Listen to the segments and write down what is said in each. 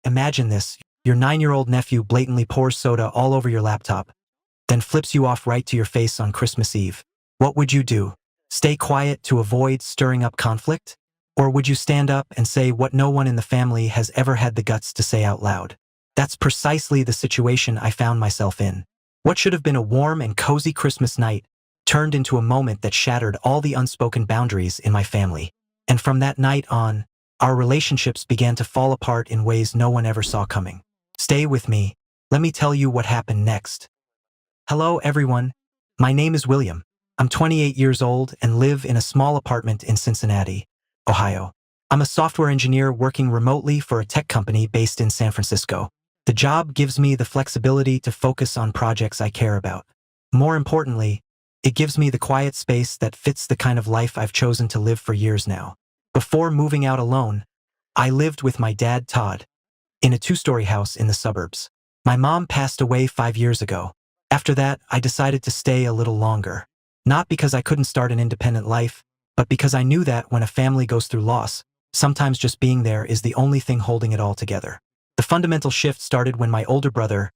Imagine this. Your 9-year-old nephew blatantly pours soda all over your laptop, then flips you off right to your face on Christmas Eve. What would you do? Stay quiet to avoid stirring up conflict? Or would you stand up and say what no one in the family has ever had the guts to say out loud? That's precisely the situation I found myself in. What should have been a warm and cozy Christmas night turned into a moment that shattered all the unspoken boundaries in my family. And from that night on, our relationships began to fall apart in ways no one ever saw coming. Stay with me. Let me tell you what happened next. Hello, everyone. My name is William. I'm 28 years old and live in a small apartment in Cincinnati, Ohio. I'm a software engineer working remotely for a tech company based in San Francisco. The job gives me the flexibility to focus on projects I care about. More importantly, it gives me the quiet space that fits the kind of life I've chosen to live for years now. Before moving out alone, I lived with my dad, Todd, in a 2-story house in the suburbs. My mom passed away 5 years ago. After that, I decided to stay a little longer. Not because I couldn't start an independent life, but because I knew that when a family goes through loss, sometimes just being there is the only thing holding it all together. The fundamental shift started when my older brother,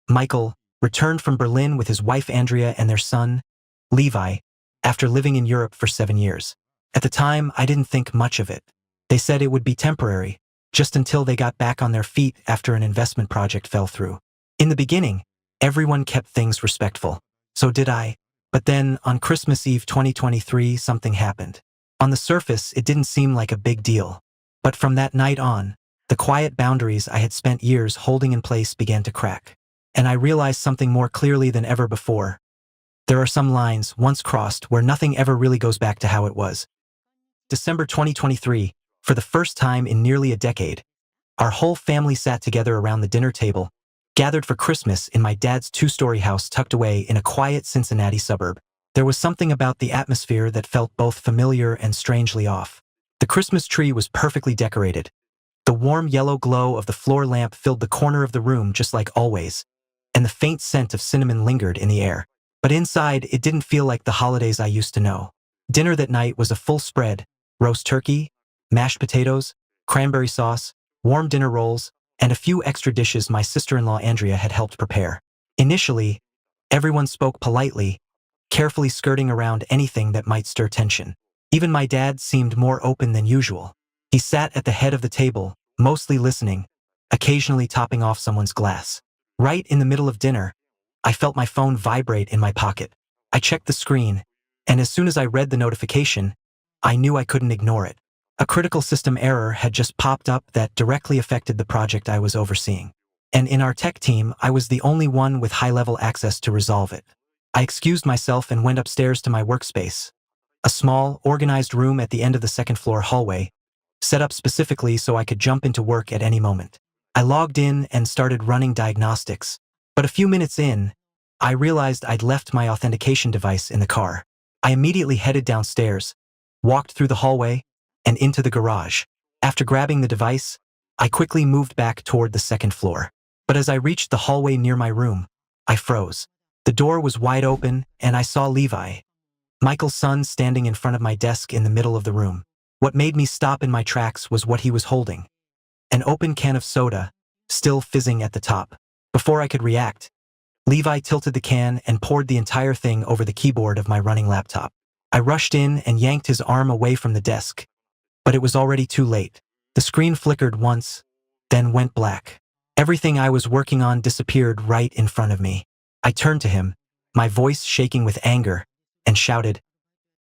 Michael, returned from Berlin with his wife Andrea and their son, Levi, after living in Europe for 7 years. At the time, I didn't think much of it. They said it would be temporary, just until they got back on their feet after an investment project fell through. In the beginning, everyone kept things respectful. So did I. But then, on Christmas Eve 2023, something happened. On the surface, it didn't seem like a big deal. But from that night on, the quiet boundaries I had spent years holding in place began to crack. And I realized something more clearly than ever before. There are some lines, once crossed, where nothing ever really goes back to how it was. December 2023, for the first time in nearly a decade, our whole family sat together around the dinner table, gathered for Christmas in my dad's 2-story house tucked away in a quiet Cincinnati suburb. There was something about the atmosphere that felt both familiar and strangely off. The Christmas tree was perfectly decorated. The warm yellow glow of the floor lamp filled the corner of the room just like always, and the faint scent of cinnamon lingered in the air. But inside, it didn't feel like the holidays I used to know. Dinner that night was a full spread: roast turkey, mashed potatoes, cranberry sauce, warm dinner rolls, and a few extra dishes my sister-in-law Andrea had helped prepare. Initially, everyone spoke politely, carefully skirting around anything that might stir tension. Even my dad seemed more open than usual. He sat at the head of the table, mostly listening, occasionally topping off someone's glass. Right in the middle of dinner, I felt my phone vibrate in my pocket. I checked the screen, and as soon as I read the notification, I knew I couldn't ignore it. A critical system error had just popped up that directly affected the project I was overseeing. And in our tech team, I was the only one with high-level access to resolve it. I excused myself and went upstairs to my workspace, a small, organized room at the end of the second-floor hallway, set up specifically so I could jump into work at any moment. I logged in and started running diagnostics, but a few minutes in, I realized I'd left my authentication device in the car. I immediately headed downstairs, walked through the hallway, and into the garage. After grabbing the device, I quickly moved back toward the second floor. But as I reached the hallway near my room, I froze. The door was wide open, and I saw Levi, Michael's son, standing in front of my desk in the middle of the room. What made me stop in my tracks was what he was holding: an open can of soda, still fizzing at the top. Before I could react, Levi tilted the can and poured the entire thing over the keyboard of my running laptop. I rushed in and yanked his arm away from the desk, but it was already too late. The screen flickered once, then went black. Everything I was working on disappeared right in front of me. I turned to him, my voice shaking with anger, and shouted,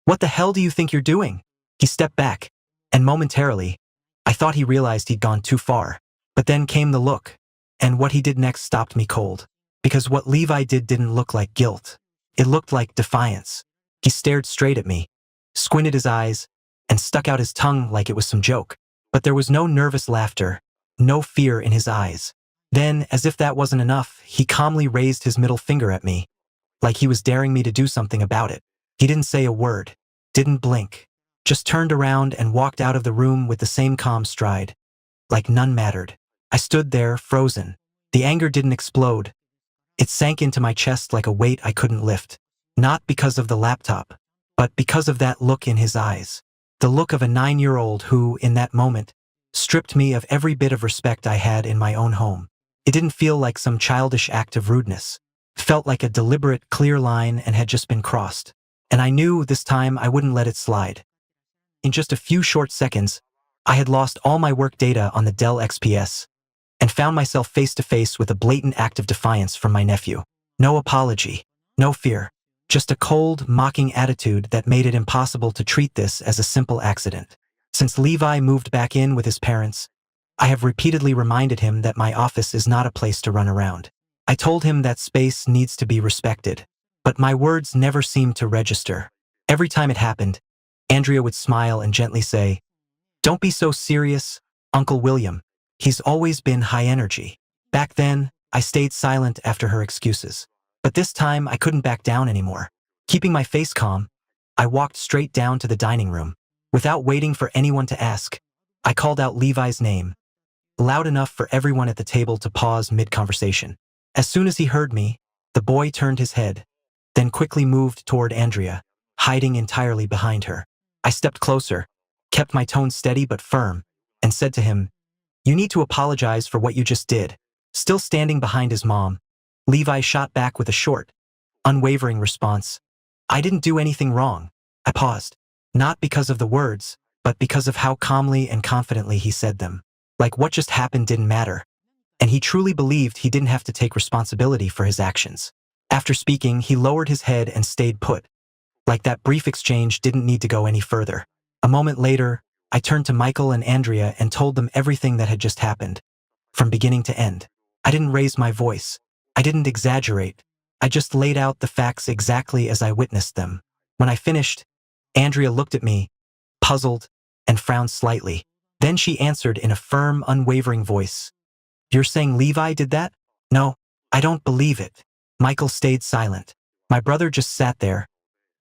"What the hell do you think you're doing?" He stepped back, and momentarily, I thought he realized he'd gone too far. But then came the look, and what he did next stopped me cold. Because what Levi did didn't look like guilt. It looked like defiance. He stared straight at me, squinted his eyes, and stuck out his tongue like it was some joke. But there was no nervous laughter, no fear in his eyes. Then, as if that wasn't enough, he calmly raised his middle finger at me, like he was daring me to do something about it. He didn't say a word, didn't blink, just turned around and walked out of the room with the same calm stride, like none mattered. I stood there, frozen. The anger didn't explode. It sank into my chest like a weight I couldn't lift. Not because of the laptop, but because of that look in his eyes. The look of a 9-year-old who, in that moment, stripped me of every bit of respect I had in my own home. It didn't feel like some childish act of rudeness. It felt like a deliberate, clear line and had just been crossed. And I knew this time I wouldn't let it slide. In just a few short seconds, I had lost all my work data on the Dell XPS and found myself face to face with a blatant act of defiance from my nephew. No apology, no fear, just a cold, mocking attitude that made it impossible to treat this as a simple accident. Since Levi moved back in with his parents, I have repeatedly reminded him that my office is not a place to run around. I told him that space needs to be respected, but my words never seemed to register. Every time it happened, Andrea would smile and gently say, "Don't be so serious, Uncle William. He's always been high energy." Back then, I stayed silent after her excuses. But this time, I couldn't back down anymore. Keeping my face calm, I walked straight down to the dining room. Without waiting for anyone to ask, I called out Levi's name, loud enough for everyone at the table to pause mid-conversation. As soon as he heard me, the boy turned his head, then quickly moved toward Andrea, hiding entirely behind her. I stepped closer, kept my tone steady but firm, and said to him, "You need to apologize for what you just did." Still standing behind his mom, Levi shot back with a short, unwavering response. "I didn't do anything wrong." I paused, not because of the words, but because of how calmly and confidently he said them. Like what just happened didn't matter, and he truly believed he didn't have to take responsibility for his actions. After speaking, he lowered his head and stayed put, like that brief exchange didn't need to go any further. A moment later, I turned to Michael and Andrea and told them everything that had just happened, from beginning to end. I didn't raise my voice. I didn't exaggerate. I just laid out the facts exactly as I witnessed them. When I finished, Andrea looked at me, puzzled, and frowned slightly. Then she answered in a firm, unwavering voice, "You're saying Levi did that?" "No, I don't believe it." Michael stayed silent. My brother just sat there,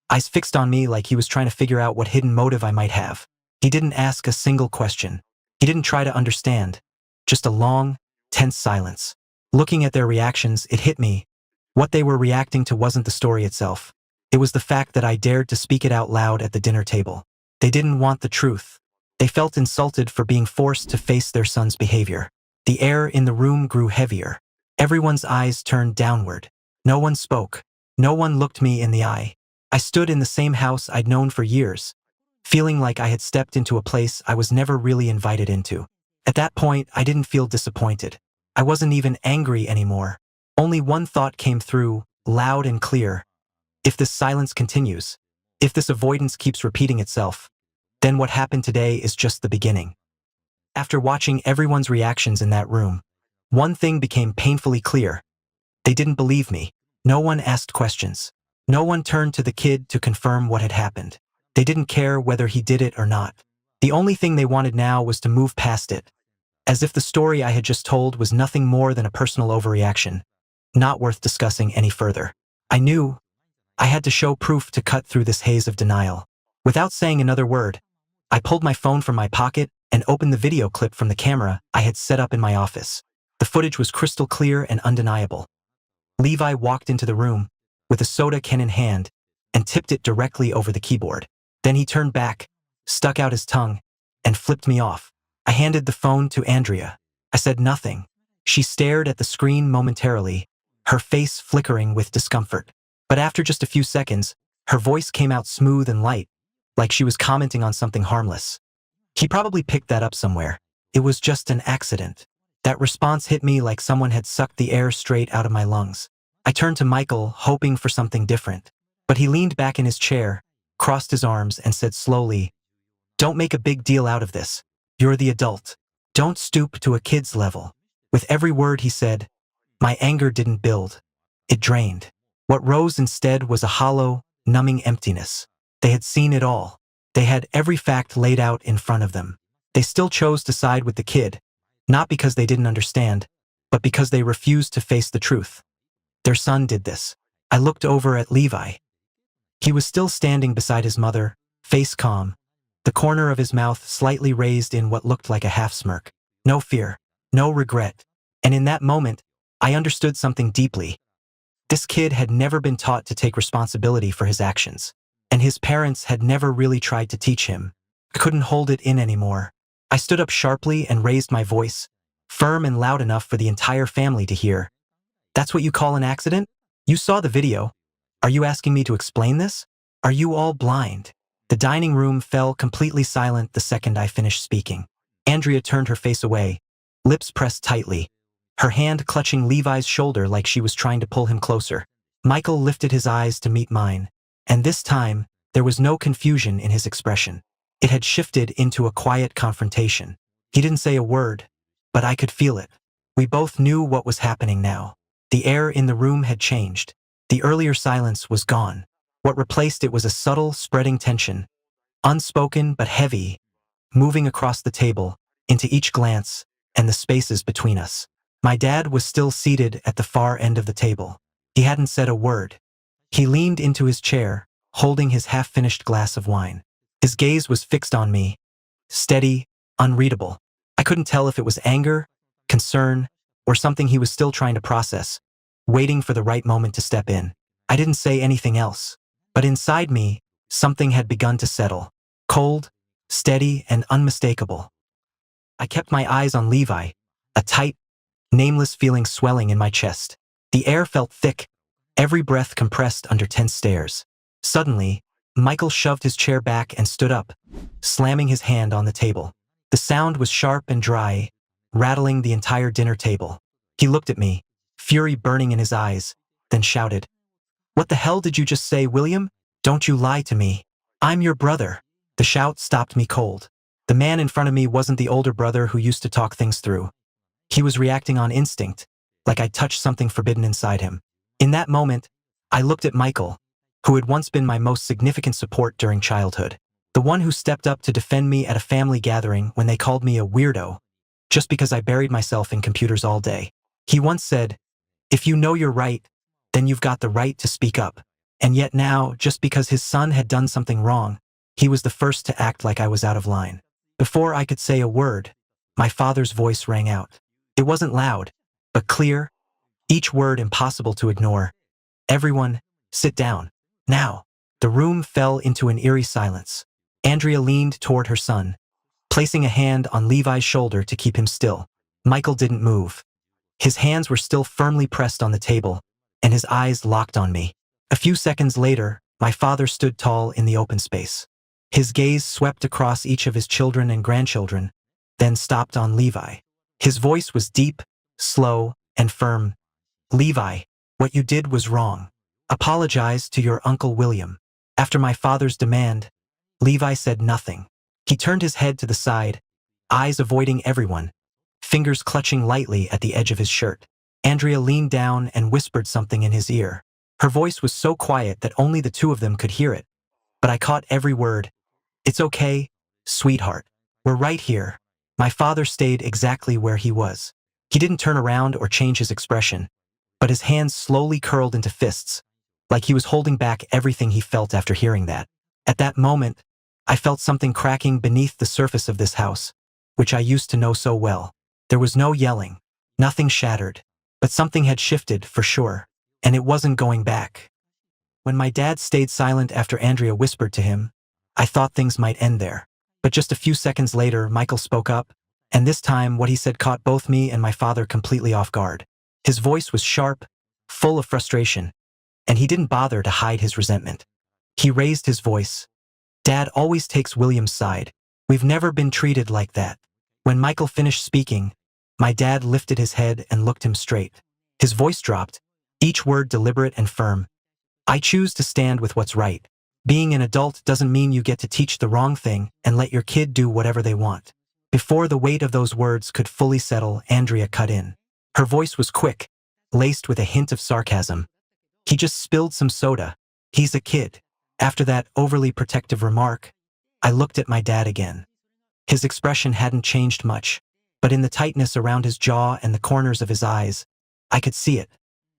eyes fixed on me like he was trying to figure out what hidden motive I might have. He didn't ask a single question. He didn't try to understand. Just a long, tense silence. Looking at their reactions, it hit me. What they were reacting to wasn't the story itself. It was the fact that I dared to speak it out loud at the dinner table. They didn't want the truth. They felt insulted for being forced to face their son's behavior. The air in the room grew heavier. Everyone's eyes turned downward. No one spoke. No one looked me in the eye. I stood in the same house I'd known for years, feeling like I had stepped into a place I was never really invited into. At that point, I didn't feel disappointed. I wasn't even angry anymore. Only one thought came through, loud and clear. If this silence continues, if this avoidance keeps repeating itself, then what happened today is just the beginning. After watching everyone's reactions in that room, one thing became painfully clear. They didn't believe me. No one asked questions. No one turned to the kid to confirm what had happened. They didn't care whether he did it or not. The only thing they wanted now was to move past it, as if the story I had just told was nothing more than a personal overreaction, not worth discussing any further. I knew I had to show proof to cut through this haze of denial. Without saying another word, I pulled my phone from my pocket and opened the video clip from the camera I had set up in my office. The footage was crystal clear and undeniable. Levi walked into the room with a soda can in hand and tipped it directly over the keyboard. Then he turned back, stuck out his tongue, and flipped me off. I handed the phone to Andrea. I said nothing. She stared at the screen momentarily, her face flickering with discomfort. But after just a few seconds, her voice came out smooth and light, like she was commenting on something harmless. "He probably picked that up somewhere. It was just an accident." That response hit me like someone had sucked the air straight out of my lungs. I turned to Michael, hoping for something different. But he leaned back in his chair, crossed his arms, and said slowly, "Don't make a big deal out of this. You're the adult. Don't stoop to a kid's level." With every word he said, my anger didn't build. It drained. What rose instead was a hollow, numbing emptiness. They had seen it all. They had every fact laid out in front of them. They still chose to side with the kid, not because they didn't understand, but because they refused to face the truth. Their son did this. I looked over at Levi. He was still standing beside his mother, face calm, the corner of his mouth slightly raised in what looked like a half-smirk. No fear, no regret. And in that moment, I understood something deeply. This kid had never been taught to take responsibility for his actions, and his parents had never really tried to teach him. I couldn't hold it in anymore. I stood up sharply and raised my voice, firm and loud enough for the entire family to hear. That's what you call an accident? You saw the video. Are you asking me to explain this? Are you all blind? The dining room fell completely silent the second I finished speaking. Andrea turned her face away, lips pressed tightly, her hand clutching Levi's shoulder like she was trying to pull him closer. Michael lifted his eyes to meet mine, and this time, there was no confusion in his expression. It had shifted into a quiet confrontation. He didn't say a word, but I could feel it. We both knew what was happening now. The air in the room had changed. The earlier silence was gone. What replaced it was a subtle, spreading tension, unspoken but heavy, moving across the table, into each glance, and the spaces between us. My dad was still seated at the far end of the table. He hadn't said a word. He leaned into his chair, holding his half-finished glass of wine. His gaze was fixed on me, steady, unreadable. I couldn't tell if it was anger, concern, or something he was still trying to process, waiting for the right moment to step in. I didn't say anything else, but inside me, something had begun to settle, cold, steady, and unmistakable. I kept my eyes on Levi, a tight, nameless feeling swelling in my chest. The air felt thick, every breath compressed under tense stares. Suddenly, Michael shoved his chair back and stood up, slamming his hand on the table. The sound was sharp and dry, rattling the entire dinner table. He looked at me, fury burning in his eyes, then shouted, "What the hell did you just say, William? Don't you lie to me. I'm your brother." The shout stopped me cold. The man in front of me wasn't the older brother who used to talk things through. He was reacting on instinct, like I touched something forbidden inside him. In that moment, I looked at Michael, who had once been my most significant support during childhood. The one who stepped up to defend me at a family gathering when they called me a weirdo, just because I buried myself in computers all day. He once said, "If you know you're right, then you've got the right to speak up." And yet now, just because his son had done something wrong, he was the first to act like I was out of line. Before I could say a word, my father's voice rang out. It wasn't loud, but clear, each word impossible to ignore. "Everyone, sit down. Now." The room fell into an eerie silence. Andrea leaned toward her son, placing a hand on Levi's shoulder to keep him still. Michael didn't move. His hands were still firmly pressed on the table, and his eyes locked on me. A few seconds later, my father stood tall in the open space. His gaze swept across each of his children and grandchildren, then stopped on Levi. His voice was deep, slow, and firm. "Levi, what you did was wrong. Apologize to your Uncle William." After my father's demand, Levi said nothing. He turned his head to the side, eyes avoiding everyone, fingers clutching lightly at the edge of his shirt. Andrea leaned down and whispered something in his ear. Her voice was so quiet that only the two of them could hear it, but I caught every word. "It's okay, sweetheart. We're right here." My father stayed exactly where he was. He didn't turn around or change his expression, but his hands slowly curled into fists, like he was holding back everything he felt after hearing that. At that moment, I felt something cracking beneath the surface of this house, which I used to know so well. There was no yelling, nothing shattered, but something had shifted for sure, and it wasn't going back. When my dad stayed silent after Andrea whispered to him, I thought things might end there. But just a few seconds later, Michael spoke up, and this time what he said caught both me and my father completely off guard. His voice was sharp, full of frustration, and he didn't bother to hide his resentment. He raised his voice. "Dad always takes William's side. We've never been treated like that." When Michael finished speaking, my dad lifted his head and looked him straight. His voice dropped, each word deliberate and firm. "I choose to stand with what's right. Being an adult doesn't mean you get to teach the wrong thing and let your kid do whatever they want." Before the weight of those words could fully settle, Andrea cut in. Her voice was quick, laced with a hint of sarcasm. "He just spilled some soda. He's a kid." After that overly protective remark, I looked at my dad again. His expression hadn't changed much, but in the tightness around his jaw and the corners of his eyes, I could see it.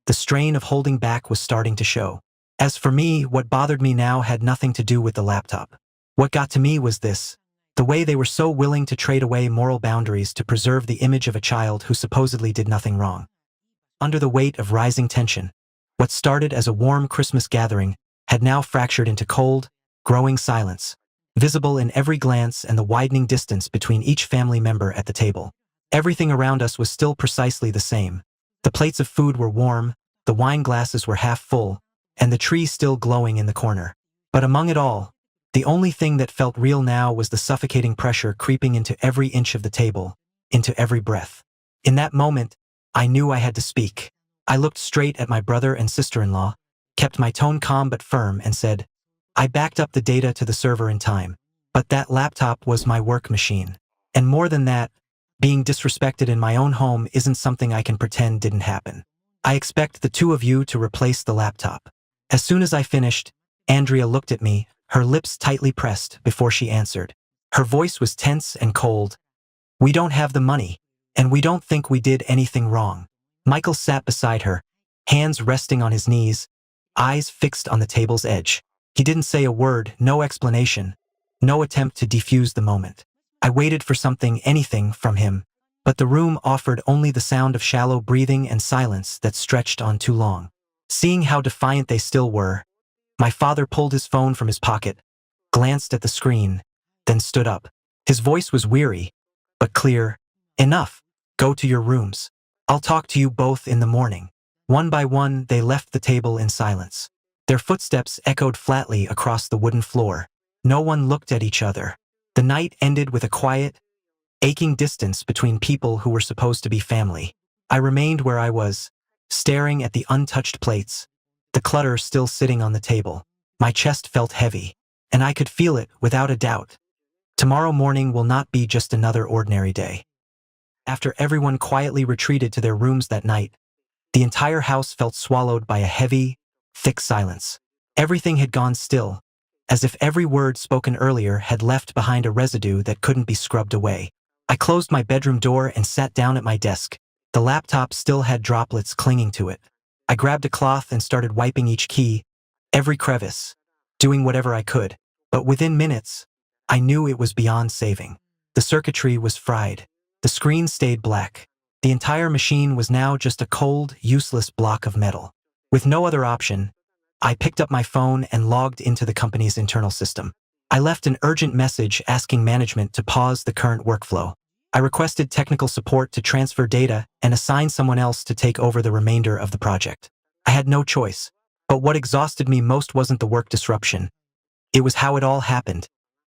The strain of holding back was starting to show. As for me, what bothered me now had nothing to do with the laptop. What got to me was this: the way they were so willing to trade away moral boundaries to preserve the image of a child who supposedly did nothing wrong. Under the weight of rising tension, what started as a warm Christmas gathering had now fractured into cold, growing silence. visible in every glance and the widening distance between each family member at the table. Everything around us was still precisely the same. The plates of food were warm, the wine glasses were half full, and the tree still glowing in the corner. But among it all, the only thing that felt real now was the suffocating pressure creeping into every inch of the table, into every breath. In that moment, I knew I had to speak. I looked straight at my brother and sister-in-law, kept my tone calm but firm, and said, "I backed up the data to the server in time, but that laptop was my work machine. And more than that, being disrespected in my own home isn't something I can pretend didn't happen. I expect the two of you to replace the laptop." As soon as I finished, Andrea looked at me, her lips tightly pressed, before she answered. Her voice was tense and cold. "We don't have the money, and we don't think we did anything wrong." Michael sat beside her, hands resting on his knees, eyes fixed on the table's edge. He didn't say a word, no explanation, no attempt to defuse the moment. I waited for something, anything, from him, but the room offered only the sound of shallow breathing and silence that stretched on too long. Seeing how defiant they still were, my father pulled his phone from his pocket, glanced at the screen, then stood up. His voice was weary, but clear. "Enough. Go to your rooms. I'll talk to you both in the morning." One by one, they left the table in silence. Their footsteps echoed flatly across the wooden floor. No one looked at each other. The night ended with a quiet, aching distance between people who were supposed to be family. I remained where I was, staring at the untouched plates, the clutter still sitting on the table. My chest felt heavy, and I could feel it without a doubt. Tomorrow morning will not be just another ordinary day. After everyone quietly retreated to their rooms that night, the entire house felt swallowed by a heavy, thick silence. Everything had gone still, as if every word spoken earlier had left behind a residue that couldn't be scrubbed away. I closed my bedroom door and sat down at my desk. The laptop still had droplets clinging to it. I grabbed a cloth and started wiping each key, every crevice, doing whatever I could. But within minutes, I knew it was beyond saving. The circuitry was fried. The screen stayed black. The entire machine was now just a cold, useless block of metal. With no other option, I picked up my phone and logged into the company's internal system. I left an urgent message asking management to pause the current workflow. I requested technical support to transfer data and assign someone else to take over the remainder of the project. I had no choice, but what exhausted me most wasn't the work disruption. It was how it all happened.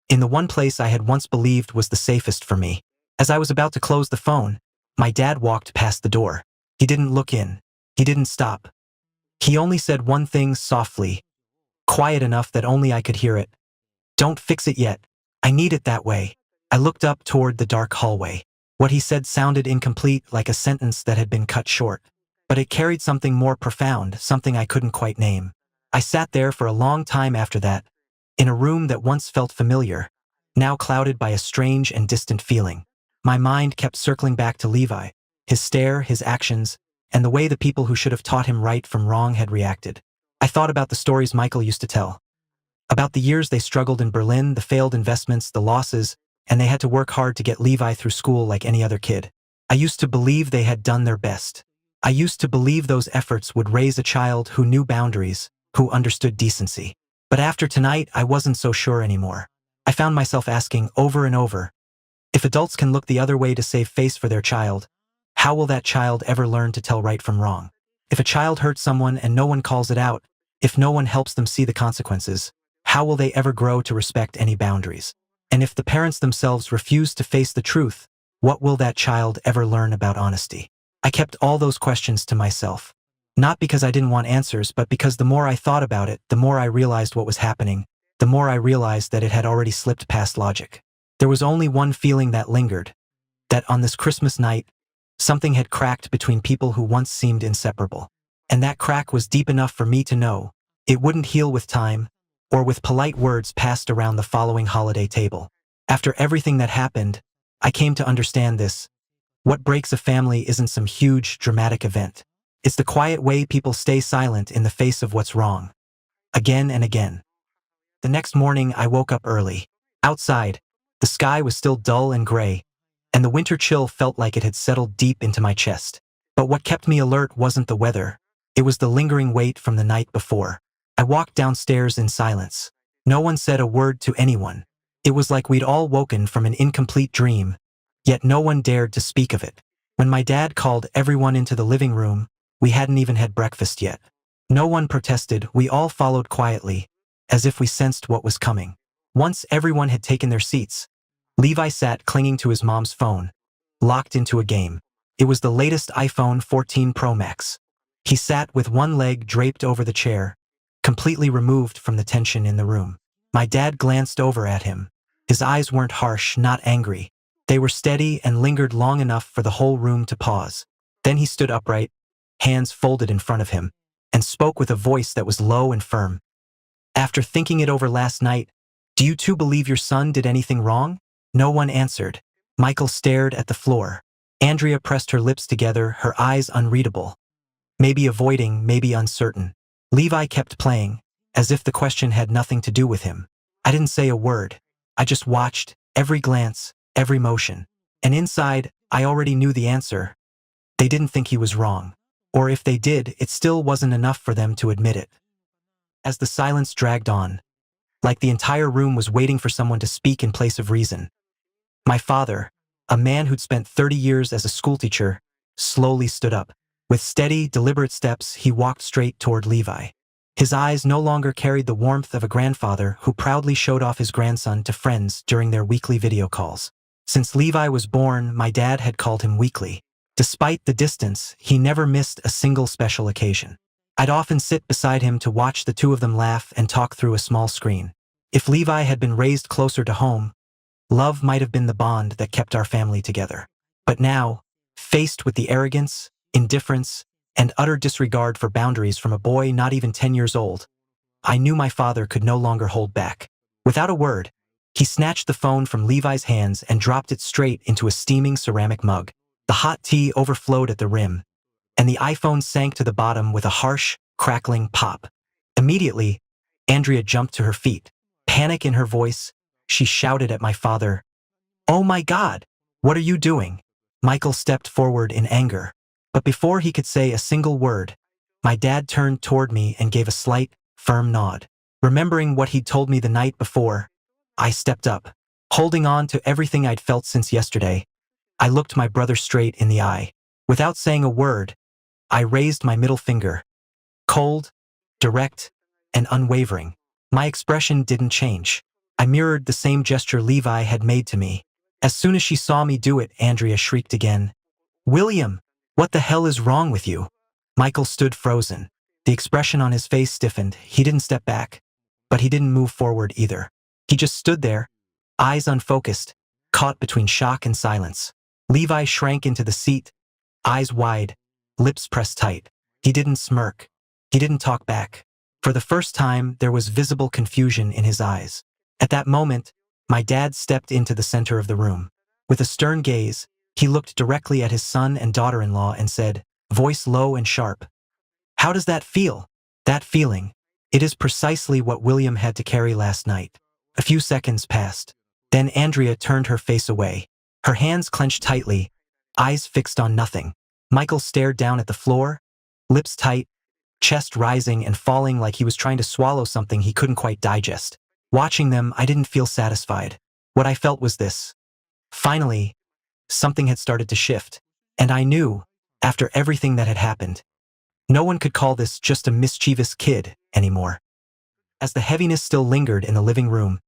In the one place I had once believed was the safest for me. As I was about to close the phone, my dad walked past the door. He didn't look in. He didn't stop. He only said one thing softly, quiet enough that only I could hear it. "Don't fix it yet. I need it that way." I looked up toward the dark hallway. What he said sounded incomplete, like a sentence that had been cut short. But it carried something more profound, something I couldn't quite name. I sat there for a long time after that, in a room that once felt familiar, now clouded by a strange and distant feeling. My mind kept circling back to Levi, his stare, his actions, and the way the people who should have taught him right from wrong had reacted. I thought about the stories Michael used to tell, about the years they struggled in Berlin, the failed investments, the losses, and they had to work hard to get Levi through school like any other kid. I used to believe they had done their best. I used to believe those efforts would raise a child who knew boundaries, who understood decency. But after tonight, I wasn't so sure anymore. I found myself asking over and over, if adults can look the other way to save face for their child, how will that child ever learn to tell right from wrong? If a child hurts someone and no one calls it out, if no one helps them see the consequences, how will they ever grow to respect any boundaries? And if the parents themselves refuse to face the truth, what will that child ever learn about honesty? I kept all those questions to myself. Not because I didn't want answers, but because the more I thought about it, the more I realized what was happening, the more I realized that it had already slipped past logic. There was only one feeling that lingered, that on this Christmas night, something had cracked between people who once seemed inseparable. And that crack was deep enough for me to know it wouldn't heal with time, or with polite words passed around the following holiday table. After everything that happened, I came to understand this. What breaks a family isn't some huge, dramatic event. It's the quiet way people stay silent in the face of what's wrong. Again and again. The next morning, I woke up early. Outside, the sky was still dull and gray, and the winter chill felt like it had settled deep into my chest. But what kept me alert wasn't the weather. It was the lingering weight from the night before. I walked downstairs in silence. No one said a word to anyone. It was like we'd all woken from an incomplete dream, yet no one dared to speak of it. When my dad called everyone into the living room, we hadn't even had breakfast yet. No one protested, we all followed quietly, as if we sensed what was coming. Once everyone had taken their seats, Levi sat clinging to his mom's phone, locked into a game. It was the latest iPhone 14 Pro Max. He sat with one leg draped over the chair, completely removed from the tension in the room. My dad glanced over at him. His eyes weren't harsh, not angry. They were steady and lingered long enough for the whole room to pause. Then he stood upright, hands folded in front of him, and spoke with a voice that was low and firm. After thinking it over last night, do you two believe your son did anything wrong? No one answered. Michael stared at the floor. Andrea pressed her lips together, her eyes unreadable. Maybe avoiding, maybe uncertain. Levi kept playing, as if the question had nothing to do with him. I didn't say a word. I just watched, every glance, every motion. And inside, I already knew the answer. They didn't think he was wrong. Or if they did, it still wasn't enough for them to admit it. As the silence dragged on, like the entire room was waiting for someone to speak in place of reason, my father, a man who'd spent 30 years as a schoolteacher, slowly stood up. With steady, deliberate steps, he walked straight toward Levi. His eyes no longer carried the warmth of a grandfather who proudly showed off his grandson to friends during their weekly video calls. Since Levi was born, my dad had called him weekly. Despite the distance, he never missed a single special occasion. I'd often sit beside him to watch the two of them laugh and talk through a small screen. If Levi had been raised closer to home, love might have been the bond that kept our family together. But now, faced with the arrogance, indifference, and utter disregard for boundaries from a boy not even 10 years old, I knew my father could no longer hold back. Without a word, he snatched the phone from Levi's hands and dropped it straight into a steaming ceramic mug. The hot tea overflowed at the rim, and the iPhone sank to the bottom with a harsh, crackling pop. Immediately, Andrea jumped to her feet. Panic in her voice, she shouted at my father, "Oh my God, what are you doing?" Michael stepped forward in anger. But before he could say a single word, my dad turned toward me and gave a slight, firm nod. Remembering what he'd told me the night before, I stepped up. Holding on to everything I'd felt since yesterday, I looked my brother straight in the eye. Without saying a word, I raised my middle finger. Cold, direct, and unwavering. My expression didn't change. I mirrored the same gesture Levi had made to me. As soon as she saw me do it, Andrea shrieked again. "William, what the hell is wrong with you?" Michael stood frozen. The expression on his face stiffened. He didn't step back, but he didn't move forward either. He just stood there, eyes unfocused, caught between shock and silence. Levi shrank into the seat, eyes wide, lips pressed tight. He didn't smirk. He didn't talk back. For the first time, there was visible confusion in his eyes. At that moment, my dad stepped into the center of the room. With a stern gaze, he looked directly at his son and daughter-in-law and said, voice low and sharp, "How does that feel?" That feeling. It is precisely what William had to carry last night. A few seconds passed. Then Andrea turned her face away. Her hands clenched tightly, eyes fixed on nothing. Michael stared down at the floor, lips tight, chest rising and falling like he was trying to swallow something he couldn't quite digest. Watching them, I didn't feel satisfied. What I felt was this. Finally, something had started to shift. And I knew, after everything that had happened, no one could call this just a mischievous kid anymore. As the heaviness still lingered in the living room,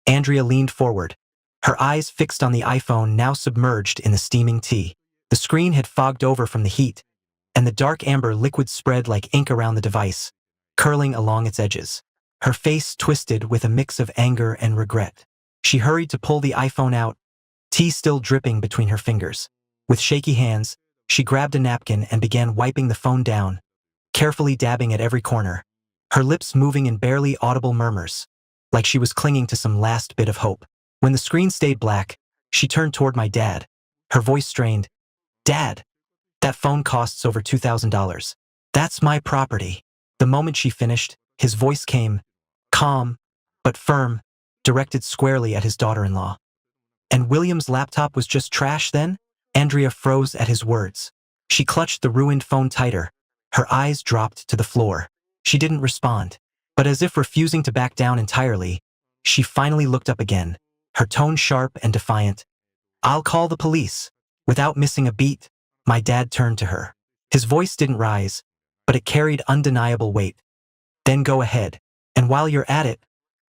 Andrea leaned forward, her eyes fixed on the iPhone now submerged in the steaming tea. The screen had fogged over from the heat, and the dark amber liquid spread like ink around the device, curling along its edges. Her face twisted with a mix of anger and regret. She hurried to pull the iPhone out, tea still dripping between her fingers. With shaky hands, she grabbed a napkin and began wiping the phone down, carefully dabbing at every corner, her lips moving in barely audible murmurs, like she was clinging to some last bit of hope. When the screen stayed black, she turned toward my dad, her voice strained. "Dad, that phone costs over $2,000. That's my property." The moment she finished, his voice came, calm, but firm, directed squarely at his daughter-in-law. "And William's laptop was just trash then?" Andrea froze at his words. She clutched the ruined phone tighter. Her eyes dropped to the floor. She didn't respond, but as if refusing to back down entirely, she finally looked up again. her tone sharp and defiant. "I'll call the police." Without missing a beat, my dad turned to her. His voice didn't rise, but it carried undeniable weight. "Then go ahead. And while you're at it,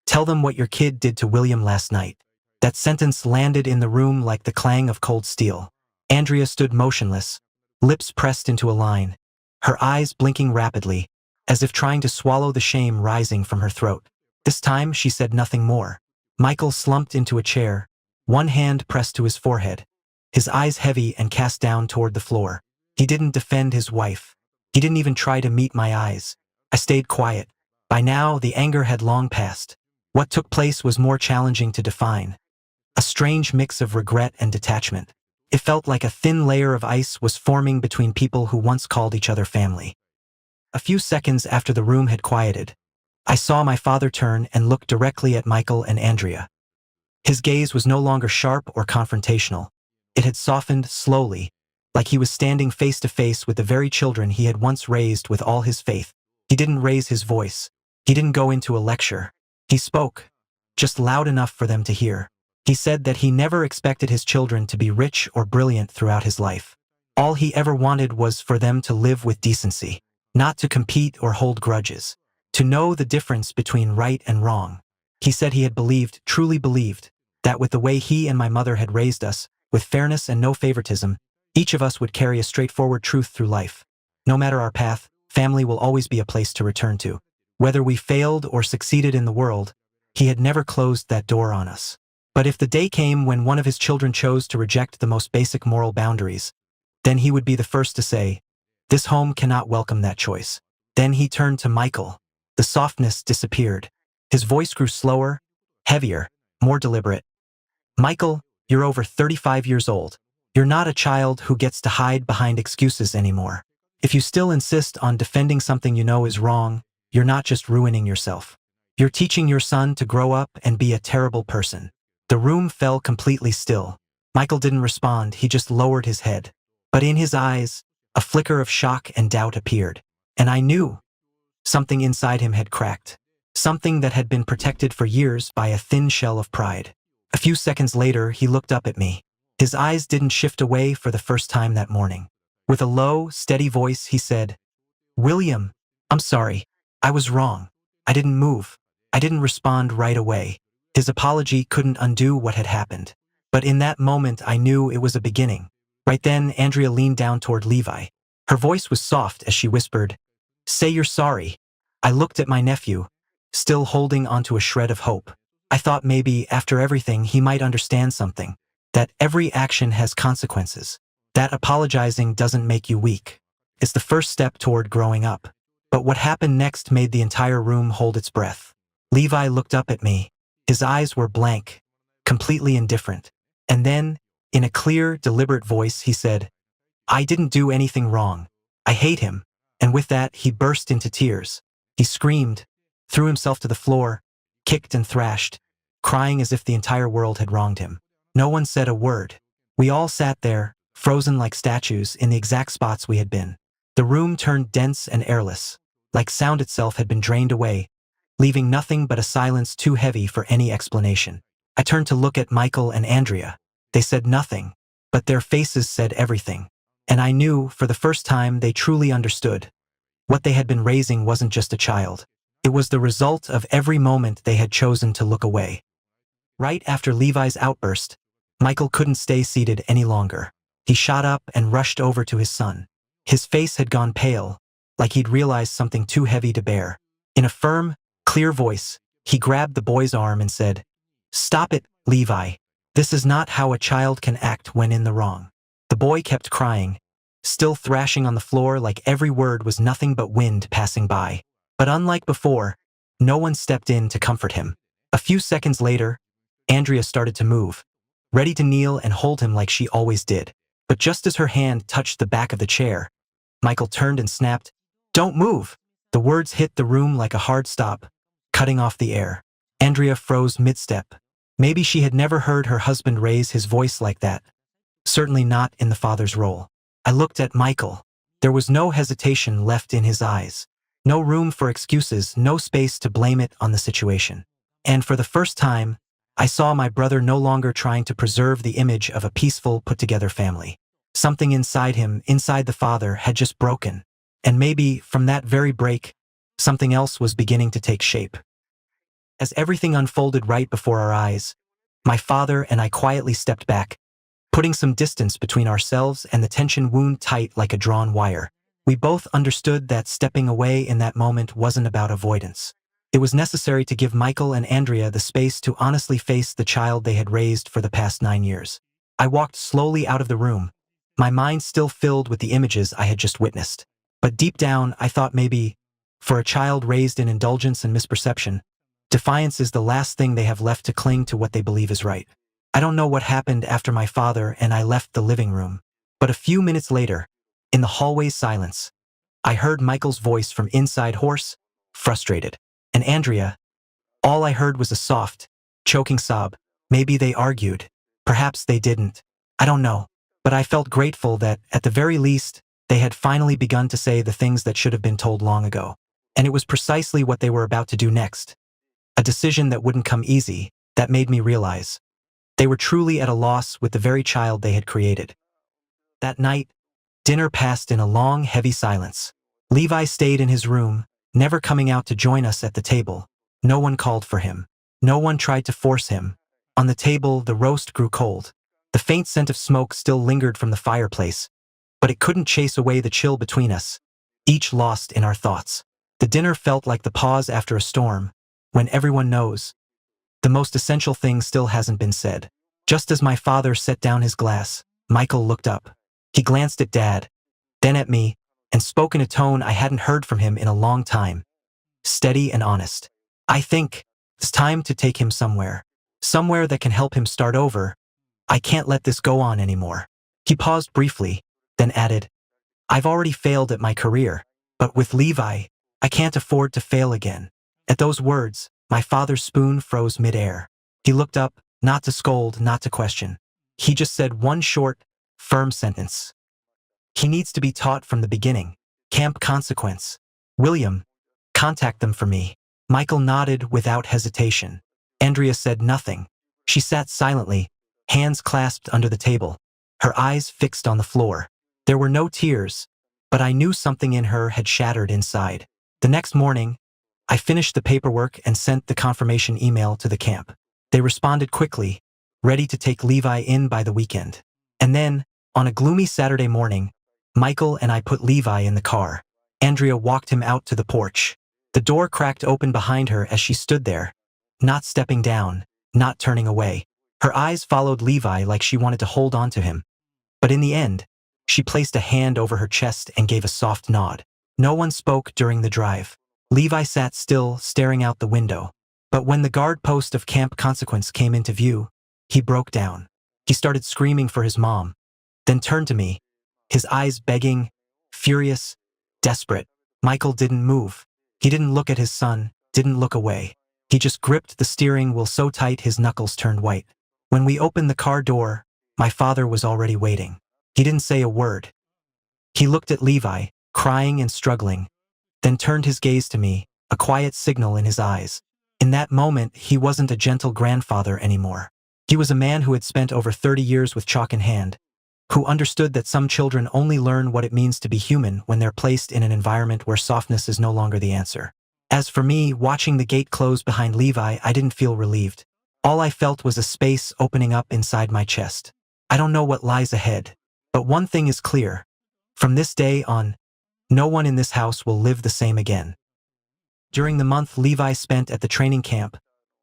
tell them what your kid did to William last night." That sentence landed in the room like the clang of cold steel. Andrea stood motionless, lips pressed into a line, her eyes blinking rapidly, as if trying to swallow the shame rising from her throat. This time she said nothing more. Michael slumped into a chair, one hand pressed to his forehead, his eyes heavy and cast down toward the floor. He didn't defend his wife. He didn't even try to meet my eyes. I stayed quiet. By now, the anger had long passed. What took place was more challenging to define. A strange mix of regret and detachment. It felt like a thin layer of ice was forming between people who once called each other family. A few seconds after the room had quieted, I saw my father turn and look directly at Michael and Andrea. His gaze was no longer sharp or confrontational. It had softened slowly, like he was standing face to face with the very children he had once raised with all his faith. He didn't raise his voice. He didn't go into a lecture. He spoke, just loud enough for them to hear. He said that he never expected his children to be rich or brilliant throughout his life. All he ever wanted was for them to live with decency, not to compete or hold grudges, to know the difference between right and wrong. He said he had believed, truly believed, that with the way he and my mother had raised us, with fairness and no favoritism, each of us would carry a straightforward truth through life. No matter our path, family will always be a place to return to. Whether we failed or succeeded in the world, he had never closed that door on us. But if the day came when one of his children chose to reject the most basic moral boundaries, then he would be the first to say, "This home cannot welcome that choice." Then he turned to Michael. The softness disappeared. His voice grew slower, heavier, more deliberate. "Michael, you're over 35 years old. You're not a child who gets to hide behind excuses anymore. If you still insist on defending something you know is wrong, you're not just ruining yourself. You're teaching your son to grow up and be a terrible person." The room fell completely still. Michael didn't respond, he just lowered his head. But in his eyes, a flicker of shock and doubt appeared. And I knew something inside him had cracked. Something that had been protected for years by a thin shell of pride. A few seconds later, he looked up at me. His eyes didn't shift away for the first time that morning. With a low, steady voice, he said, "William, I'm sorry. I was wrong. I didn't move. I didn't respond right away." His apology couldn't undo what had happened. But in that moment, I knew it was a beginning. Right then, Andrea leaned down toward Levi. Her voice was soft as she whispered, "Say you're sorry." I looked at my nephew, still holding onto a shred of hope. I thought maybe, after everything, he might understand something. That every action has consequences. That apologizing doesn't make you weak. It's the first step toward growing up. But what happened next made the entire room hold its breath. Levi looked up at me. His eyes were blank, completely indifferent. And then, in a clear, deliberate voice, he said, "I didn't do anything wrong. I hate him." And with that, he burst into tears. He screamed, threw himself to the floor, kicked and thrashed, crying as if the entire world had wronged him. No one said a word. We all sat there, frozen like statues in the exact spots we had been. The room turned dense and airless, like sound itself had been drained away, leaving nothing but a silence too heavy for any explanation. I turned to look at Michael and Andrea. They said nothing, but their faces said everything. And I knew, for the first time, they truly understood. What they had been raising wasn't just a child. It was the result of every moment they had chosen to look away. Right after Levi's outburst, Michael couldn't stay seated any longer. He shot up and rushed over to his son. His face had gone pale, like he'd realized something too heavy to bear. In a firm, clear voice, he grabbed the boy's arm and said, "Stop it, Levi. This is not how a child can act when in the wrong." The boy kept crying, still thrashing on the floor like every word was nothing but wind passing by. But unlike before, no one stepped in to comfort him. A few seconds later, Andrea started to move, ready to kneel and hold him like she always did. But just as her hand touched the back of the chair, Michael turned and snapped, "Don't move!" The words hit the room like a hard stop, cutting off the air. Andrea froze mid-step. Maybe she had never heard her husband raise his voice like that. Certainly not in the father's role. I looked at Michael. There was no hesitation left in his eyes. No room for excuses, no space to blame it on the situation. And for the first time, I saw my brother no longer trying to preserve the image of a peaceful, put-together family. Something inside him, inside the father, had just broken. And maybe, from that very break, something else was beginning to take shape. As everything unfolded right before our eyes, my father and I quietly stepped back, putting some distance between ourselves and the tension wound tight like a drawn wire. We both understood that stepping away in that moment wasn't about avoidance. It was necessary to give Michael and Andrea the space to honestly face the child they had raised for the past 9 years. I walked slowly out of the room, my mind still filled with the images I had just witnessed. But deep down, I thought maybe, for a child raised in indulgence and misperception, defiance is the last thing they have left to cling to what they believe is right. I don't know what happened after my father and I left the living room, but a few minutes later, in the hallway's silence, I heard Michael's voice from inside, hoarse, frustrated. And Andrea, all I heard was a soft, choking sob. Maybe they argued. Perhaps they didn't. I don't know. But I felt grateful that, at the very least, they had finally begun to say the things that should have been told long ago. And it was precisely what they were about to do next. A decision that wouldn't come easy, that made me realize they were truly at a loss with the very child they had created. That night, dinner passed in a long, heavy silence. Levi stayed in his room, never coming out to join us at the table. No one called for him. No one tried to force him. On the table, the roast grew cold. The faint scent of smoke still lingered from the fireplace, but it couldn't chase away the chill between us, each lost in our thoughts. The dinner felt like the pause after a storm, when everyone knows the most essential thing still hasn't been said. Just as my father set down his glass, Michael looked up. He glanced at Dad, then at me, and spoke in a tone I hadn't heard from him in a long time, steady and honest. I think it's time to take him somewhere. Somewhere that can help him start over. I can't let this go on anymore. He paused briefly, then added, I've already failed at my career, but with Levi, I can't afford to fail again. At those words, my father's spoon froze mid-air. He looked up, not to scold, not to question. He just said one short, firm sentence. He needs to be taught from the beginning. Camp Consequence. William, contact them for me. Michael nodded without hesitation. Andrea said nothing. She sat silently, hands clasped under the table, her eyes fixed on the floor. There were no tears, but I knew something in her had shattered inside. The next morning, I finished the paperwork and sent the confirmation email to the camp. They responded quickly, ready to take Levi in by the weekend. And then, on a gloomy Saturday morning, Michael and I put Levi in the car. Andrea walked him out to the porch. The door cracked open behind her as she stood there, not stepping down, not turning away. Her eyes followed Levi like she wanted to hold on to him. But in the end, she placed a hand over her chest and gave a soft nod. No one spoke during the drive. Levi sat still, staring out the window. But when the guard post of Camp Consequence came into view, he broke down. He started screaming for his mom, then turned to me, his eyes begging, furious, desperate. Michael didn't move. He didn't look at his son, didn't look away. He just gripped the steering wheel so tight his knuckles turned white. When we opened the car door, my father was already waiting. He didn't say a word. He looked at Levi, crying and struggling, then turned his gaze to me, a quiet signal in his eyes. In that moment, he wasn't a gentle grandfather anymore. He was a man who had spent over 30 years with chalk in hand, who understood that some children only learn what it means to be human when they're placed in an environment where softness is no longer the answer. As for me, watching the gate close behind Levi, I didn't feel relieved. All I felt was a space opening up inside my chest. I don't know what lies ahead, but one thing is clear. From this day on, no one in this house will live the same again. During the month Levi spent at the training camp,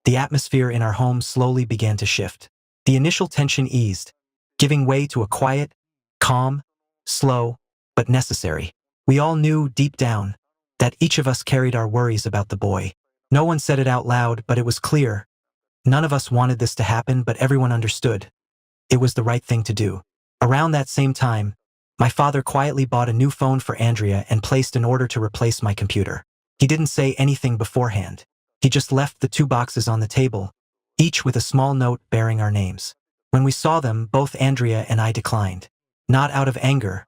the atmosphere in our home slowly began to shift. The initial tension eased, giving way to a quiet, calm, slow, but necessary. We all knew deep down that each of us carried our worries about the boy. No one said it out loud, but it was clear. None of us wanted this to happen, but everyone understood. It was the right thing to do. Around that same time, my father quietly bought a new phone for Andrea and placed an order to replace my computer. He didn't say anything beforehand. He just left the 2 boxes on the table, each with a small note bearing our names. When we saw them, both Andrea and I declined. Not out of anger,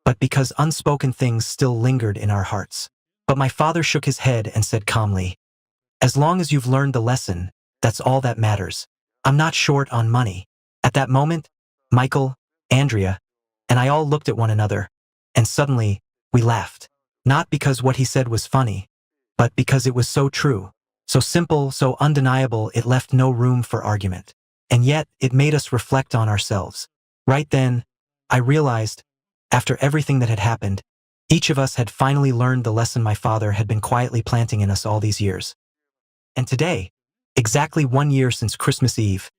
but because unspoken things still lingered in our hearts. But my father shook his head and said calmly, "As long as you've learned the lesson, that's all that matters." I'm not short on money. At that moment, Michael, Andrea, and I all looked at one another, and suddenly, we laughed. Not because what he said was funny, but because it was so true, so simple, so undeniable it left no room for argument. And yet, it made us reflect on ourselves. Right then, I realized, after everything that had happened, each of us had finally learned the lesson my father had been quietly planting in us all these years. And today, exactly 1 year since Christmas Eve,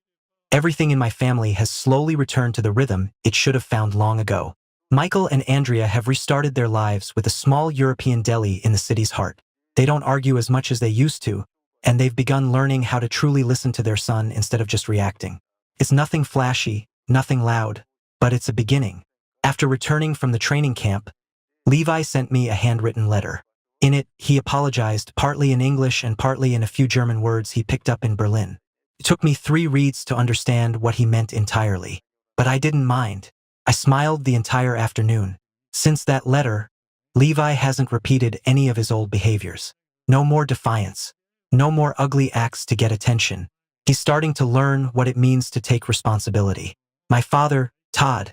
everything in my family has slowly returned to the rhythm it should have found long ago. Michael and Andrea have restarted their lives with a small European deli in the city's heart. They don't argue as much as they used to, and they've begun learning how to truly listen to their son instead of just reacting. It's nothing flashy, nothing loud, but it's a beginning. After returning from the training camp, Levi sent me a handwritten letter. In it, he apologized, partly in English and partly in a few German words he picked up in Berlin. It took me 3 reads to understand what he meant entirely. But I didn't mind. I smiled the entire afternoon. Since that letter, Levi hasn't repeated any of his old behaviors. No more defiance. No more ugly acts to get attention. He's starting to learn what it means to take responsibility. My father, Todd,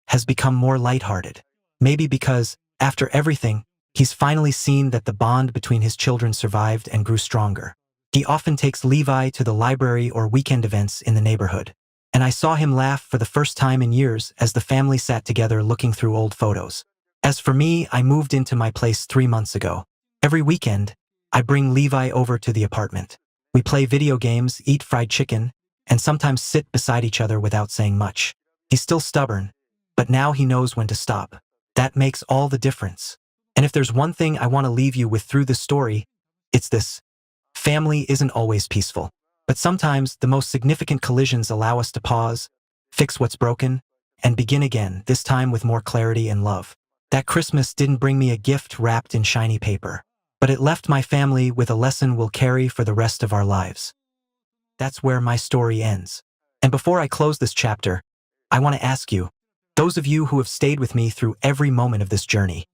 has become more lighthearted. Maybe because, after everything, he's finally seen that the bond between his children survived and grew stronger. He often takes Levi to the library or weekend events in the neighborhood. And I saw him laugh for the first time in years as the family sat together looking through old photos. As for me, I moved into my place 3 months ago. Every weekend, I bring Levi over to the apartment. We play video games, eat fried chicken, and sometimes sit beside each other without saying much. He's still stubborn, but now he knows when to stop. That makes all the difference. And if there's one thing I want to leave you with through this story, it's this. Family isn't always peaceful, but sometimes the most significant collisions allow us to pause, fix what's broken, and begin again, this time with more clarity and love. That Christmas didn't bring me a gift wrapped in shiny paper, but it left my family with a lesson we'll carry for the rest of our lives. That's where my story ends. And before I close this chapter, I want to ask you, those of you who have stayed with me through every moment of this journey,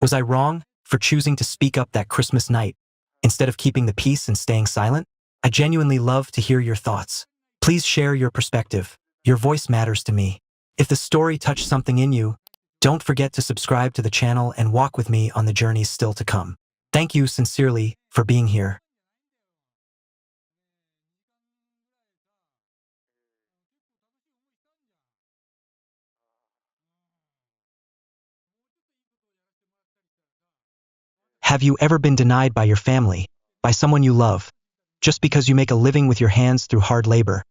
was I wrong for choosing to speak up that Christmas night instead of keeping the peace and staying silent? I genuinely love to hear your thoughts. Please share your perspective. Your voice matters to me. If the story touched something in you, don't forget to subscribe to the channel and walk with me on the journeys still to come. Thank you sincerely for being here. Have you ever been denied by your family, by someone you love, just because you make a living with your hands through hard labor,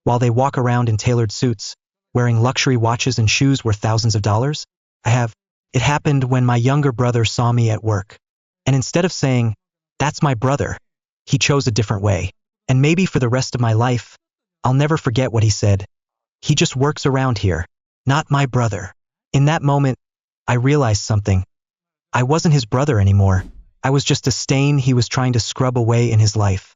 while they walk around in tailored suits, wearing luxury watches and shoes worth thousands of dollars? I have. It happened when my younger brother saw me at work. And instead of saying, "That's my brother," he chose a different way. And maybe for the rest of my life, I'll never forget what he said. "He just works around here, not my brother." In that moment, I realized something. I wasn't his brother anymore. I was just a stain he was trying to scrub away in his life.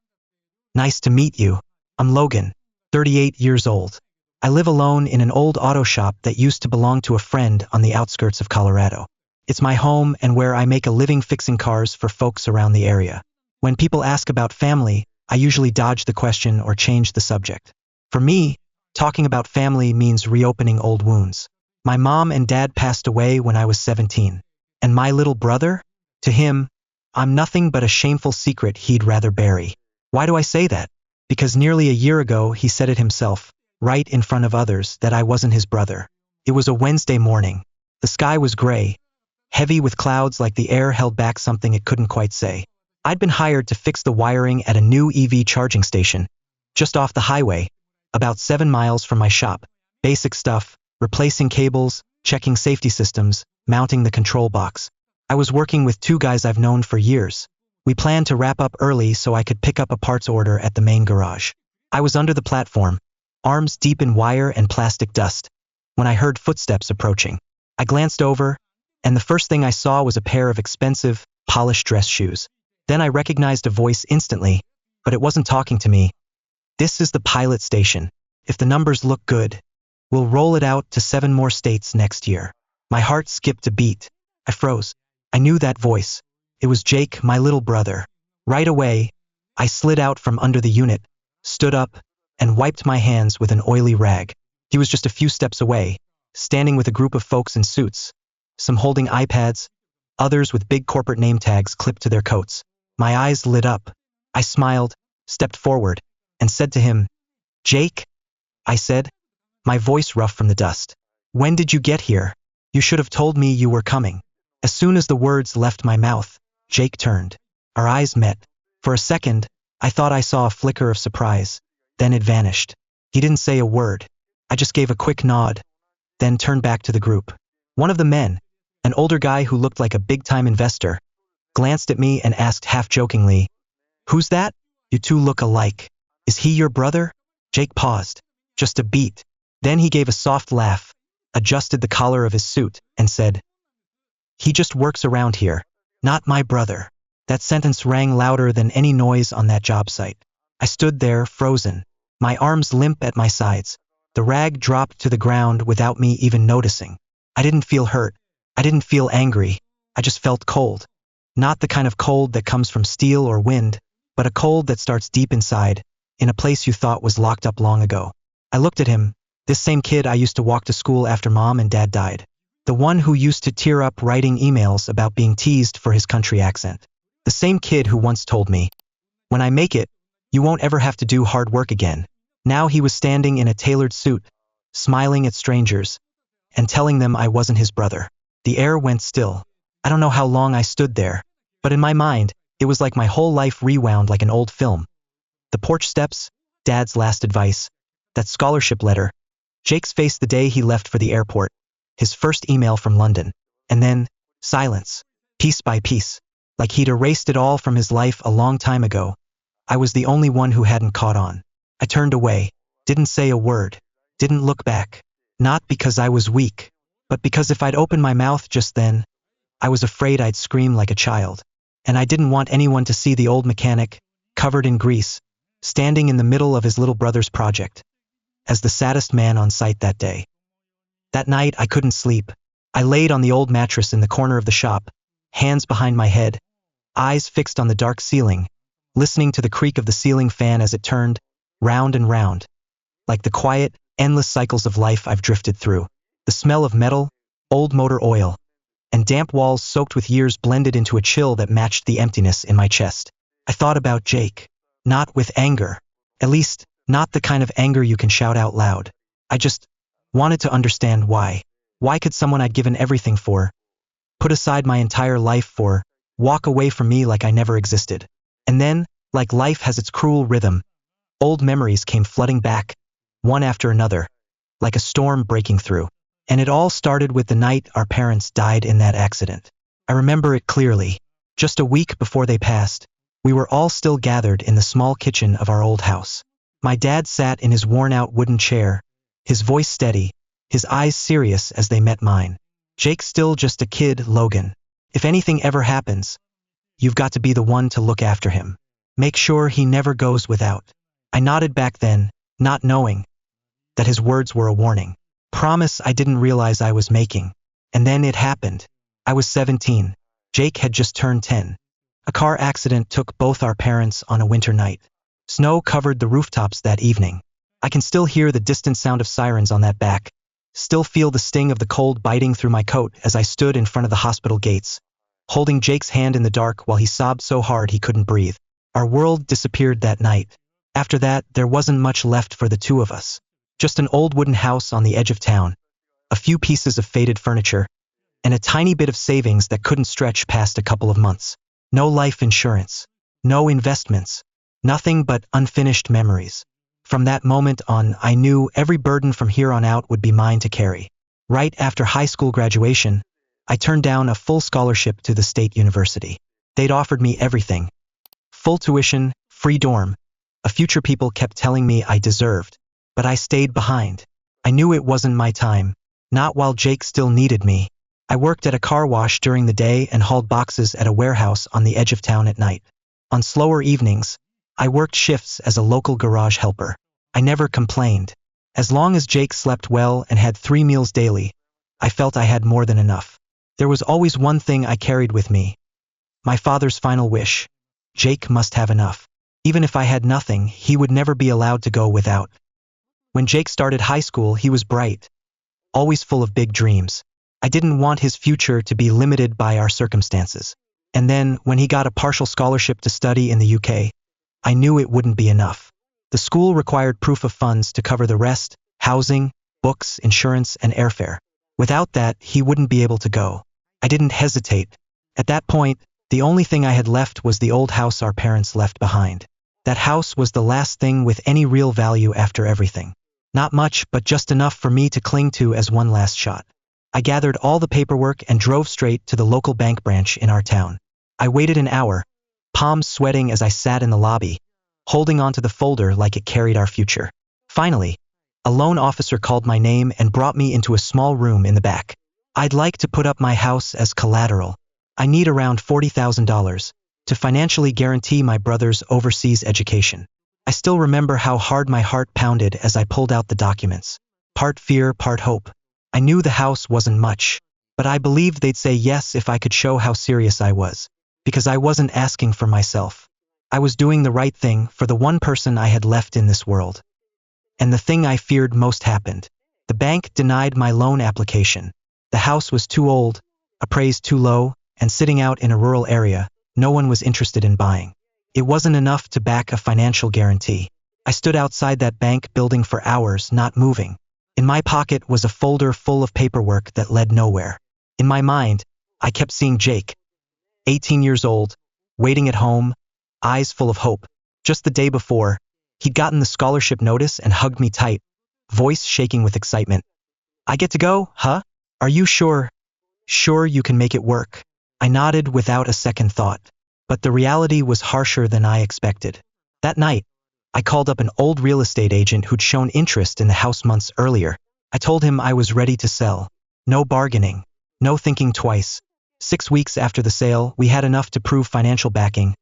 Nice to meet you. I'm Logan, 38 years old. I live alone in an old auto shop that used to belong to a friend on the outskirts of Colorado. It's my home and where I make a living fixing cars for folks around the area. When people ask about family, I usually dodge the question or change the subject. For me, talking about family means reopening old wounds. My mom and dad passed away when I was 17. And my little brother? To him, I'm nothing but a shameful secret he'd rather bury. Why do I say that? Because nearly a year ago he said it himself, right in front of others, that I wasn't his brother. It was a Wednesday morning. The sky was gray, heavy with clouds like the air held back something it couldn't quite say. I'd been hired to fix the wiring at a new EV charging station, just off the highway, about 7 miles from my shop. Basic stuff, replacing cables, checking safety systems, mounting the control box. I was working with 2 guys I've known for years. We planned to wrap up early so I could pick up a parts order at the main garage. I was under the platform, arms deep in wire and plastic dust, when I heard footsteps approaching. I glanced over, and the first thing I saw was a pair of expensive, polished dress shoes. Then I recognized a voice instantly, but it wasn't talking to me. "This is the pilot station. If the numbers look good, we'll roll it out to 7 more states next year." My heart skipped a beat. I froze. I knew that voice. It was Jake, my little brother. Right away, I slid out from under the unit, stood up, and wiped my hands with an oily rag. He was just a few steps away, standing with a group of folks in suits, some holding iPads, others with big corporate name tags clipped to their coats. My eyes lit up. I smiled, stepped forward, and said to him, "Jake?" I said, my voice rough from the dust. "When did you get here? You should have told me you were coming." As soon as the words left my mouth, Jake turned. Our eyes met. For a second, I thought I saw a flicker of surprise. Then it vanished. He didn't say a word. I just gave a quick nod, then turned back to the group. One of the men, an older guy who looked like a big-time investor, glanced at me and asked half-jokingly, "Who's that? You two look alike. Is he your brother?" Jake paused. Just a beat. Then he gave a soft laugh, adjusted the collar of his suit, and said, "He just works around here. Not my brother." That sentence rang louder than any noise on that job site. I stood there, frozen, my arms limp at my sides. The rag dropped to the ground without me even noticing. I didn't feel hurt. I didn't feel angry. I just felt cold. Not the kind of cold that comes from steel or wind, but a cold that starts deep inside, in a place you thought was locked up long ago. I looked at him, this same kid I used to walk to school after mom and dad died. The one who used to tear up writing emails about being teased for his country accent. The same kid who once told me, "When I make it, you won't ever have to do hard work again." Now he was standing in a tailored suit, smiling at strangers, and telling them I wasn't his brother. The air went still. I don't know how long I stood there, but in my mind, it was like my whole life rewound like an old film. The porch steps, Dad's last advice, that scholarship letter, Jake's face the day he left for the airport, his first email from London, and then silence, piece by piece, like he'd erased it all from his life a long time ago. I was the only one who hadn't caught on. I turned away, didn't say a word, didn't look back. Not because I was weak, but because if I'd opened my mouth just then, I was afraid I'd scream like a child. And I didn't want anyone to see the old mechanic, covered in grease, standing in the middle of his little brother's project, as the saddest man on site that day. That night I couldn't sleep. I laid on the old mattress in the corner of the shop, hands behind my head, eyes fixed on the dark ceiling, listening to the creak of the ceiling fan as it turned, round and round, like the quiet, endless cycles of life I've drifted through. The smell of metal, old motor oil, and damp walls soaked with years blended into a chill that matched the emptiness in my chest. I thought about Jake, not with anger, at least not the kind of anger you can shout out loud. I just wanted to understand why. Why could someone I'd given everything for, put aside my entire life for, walk away from me like I never existed? And then, like life has its cruel rhythm, old memories came flooding back, one after another, like a storm breaking through. And it all started with the night our parents died in that accident. I remember it clearly. Just a week before they passed, we were all still gathered in the small kitchen of our old house. My dad sat in his worn-out wooden chair, his voice steady, his eyes serious as they met mine. "Jake's still just a kid, Logan. If anything ever happens, you've got to be the one to look after him. Make sure he never goes without." I nodded back then, not knowing that his words were a warning. Promise I didn't realize I was making. And then it happened. I was 17. Jake had just turned 10. A car accident took both our parents on a winter night. Snow covered the rooftops that evening. I can still hear the distant sound of sirens on that back, still feel the sting of the cold biting through my coat as I stood in front of the hospital gates, holding Jake's hand in the dark while he sobbed so hard he couldn't breathe. Our world disappeared that night. After that, there wasn't much left for the two of us. Just an old wooden house on the edge of town, a few pieces of faded furniture, and a tiny bit of savings that couldn't stretch past a couple of months. No life insurance, no investments, nothing but unfinished memories. From that moment on, I knew every burden from here on out would be mine to carry. Right after high school graduation, I turned down a full scholarship to the state university. They'd offered me everything. Full tuition, free dorm. A future people kept telling me I deserved. But I stayed behind. I knew it wasn't my time, not while Jake still needed me. I worked at a car wash during the day and hauled boxes at a warehouse on the edge of town at night. On slower evenings, I worked shifts as a local garage helper. I never complained. As long as Jake slept well and had 3 meals daily, I felt I had more than enough. There was always one thing I carried with me. My father's final wish. Jake must have enough. Even if I had nothing, he would never be allowed to go without. When Jake started high school, he was bright, always full of big dreams. I didn't want his future to be limited by our circumstances. And then, when he got a partial scholarship to study in the UK, I knew it wouldn't be enough. The school required proof of funds to cover the rest: housing, books, insurance, and airfare. Without that, he wouldn't be able to go. I didn't hesitate. At that point, the only thing I had left was the old house our parents left behind. That house was the last thing with any real value after everything. Not much, but just enough for me to cling to as one last shot. I gathered all the paperwork and drove straight to the local bank branch in our town. I waited an hour, palms sweating as I sat in the lobby, holding onto the folder like it carried our future. Finally, a loan officer called my name and brought me into a small room in the back. I'd like to put up my house as collateral. I need around $40,000 to financially guarantee my brother's overseas education. I still remember how hard my heart pounded as I pulled out the documents. Part fear, part hope. I knew the house wasn't much, but I believed they'd say yes if I could show how serious I was, because I wasn't asking for myself. I was doing the right thing for the one person I had left in this world. And the thing I feared most happened. The bank denied my loan application. The house was too old, appraised too low, and sitting out in a rural area, no one was interested in buying. It wasn't enough to back a financial guarantee. I stood outside that bank building for hours, not moving. In my pocket was a folder full of paperwork that led nowhere. In my mind, I kept seeing Jake, 18 years old, waiting at home, eyes full of hope. Just the day before, he'd gotten the scholarship notice and hugged me tight, voice shaking with excitement. "I get to go, huh? Are you sure? Sure you can make it work?" I nodded without a second thought. But the reality was harsher than I expected. That night, I called up an old real estate agent who'd shown interest in the house months earlier. I told him I was ready to sell. No bargaining, no thinking twice. 6 weeks after the sale, we had enough to prove financial backing,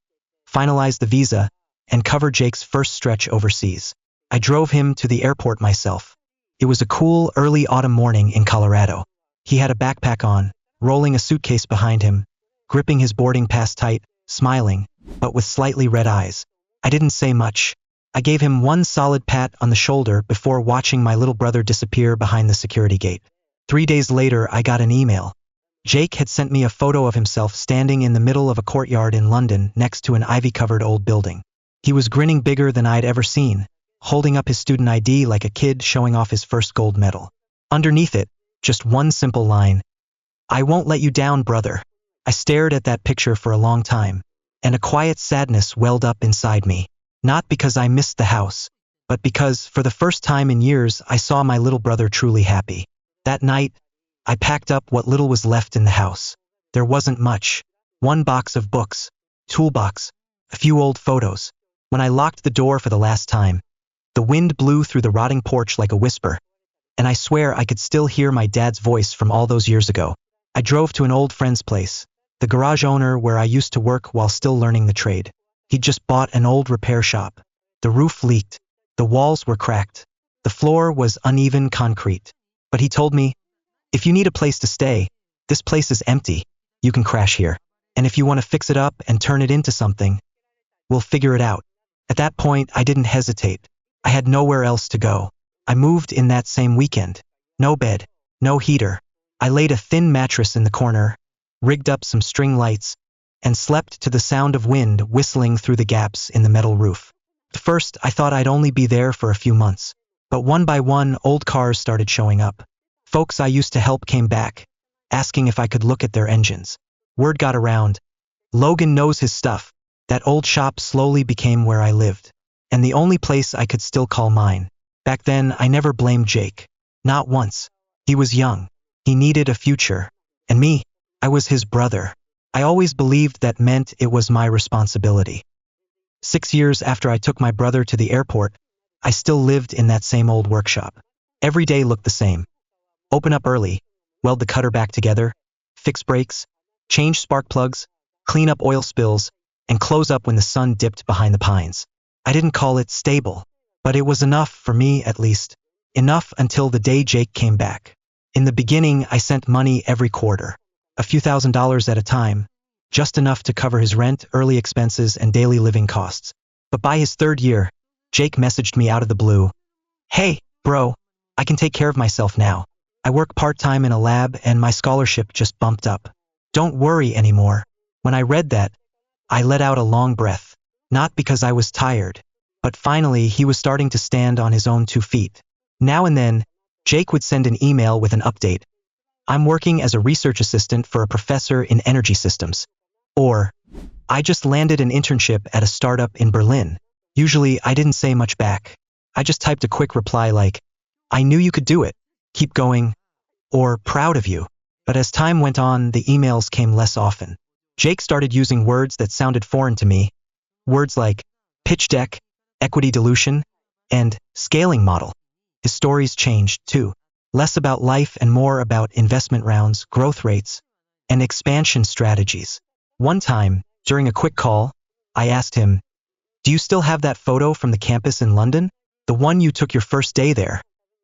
finalize the visa, and cover Jake's first stretch overseas. I drove him to the airport myself. It was a cool, early autumn morning in Colorado. He had a backpack on, rolling a suitcase behind him, gripping his boarding pass tight, smiling, but with slightly red eyes. I didn't say much. I gave him one solid pat on the shoulder before watching my little brother disappear behind the security gate. 3 days later, I got an email. Jake had sent me a photo of himself standing in the middle of a courtyard in London next to an ivy-covered old building. He was grinning bigger than I'd ever seen, holding up his student ID like a kid showing off his first gold medal. Underneath it, just one simple line: "I won't let you down, brother." I stared at that picture for a long time, and a quiet sadness welled up inside me. Not because I missed the house, but because, for the first time in years, I saw my little brother truly happy. That night, I packed up what little was left in the house. There wasn't much. One box of books, toolbox, a few old photos. When I locked the door for the last time, the wind blew through the rotting porch like a whisper, and I swear I could still hear my dad's voice from all those years ago. I drove to an old friend's place, the garage owner where I used to work while still learning the trade. He'd just bought an old repair shop. The roof leaked. The walls were cracked. The floor was uneven concrete. But he told me, "If you need a place to stay, this place is empty. You can crash here. And if you want to fix it up and turn it into something, we'll figure it out." At that point, I didn't hesitate. I had nowhere else to go. I moved in that same weekend. No bed, no heater. I laid a thin mattress in the corner, rigged up some string lights, and slept to the sound of wind whistling through the gaps in the metal roof. At first, I thought I'd only be there for a few months. But one by one, old cars started showing up. Folks I used to help came back, asking if I could look at their engines. Word got around. "Logan knows his stuff." That old shop slowly became where I lived, and the only place I could still call mine. Back then, I never blamed Jake. Not once. He was young. He needed a future. And me, I was his brother. I always believed that meant it was my responsibility. 6 years after I took my brother to the airport, I still lived in that same old workshop. Every day looked the same. Open up early, weld the cutter back together, fix brakes, change spark plugs, clean up oil spills, and close up when the sun dipped behind the pines. I didn't call it stable, but it was enough for me, at least. Enough until the day Jake came back. In the beginning, I sent money every quarter, a few $1,000s at a time, just enough to cover his rent, early expenses, and daily living costs. But by his third year, Jake messaged me out of the blue. Hey, bro, I can take care of myself now. I work part-time in a lab and my scholarship just bumped up. Don't worry anymore. When I read that, I let out a long breath. Not because I was tired, but finally he was starting to stand on his own 2 feet. Now and then, Jake would send an email with an update. I'm working as a research assistant for a professor in energy systems. Or, I just landed an internship at a startup in Berlin. Usually, I didn't say much back. I just typed a quick reply like, I knew you could do it. Keep going. Or, proud of you. But as time went on, the emails came less often. Jake started using words that sounded foreign to me. Words like pitch deck, equity dilution, and scaling model. His stories changed, too. Less about life and more about investment rounds, growth rates, and expansion strategies. One time, during a quick call, I asked him, do you still have that photo from the campus in London? The one you took your first day there?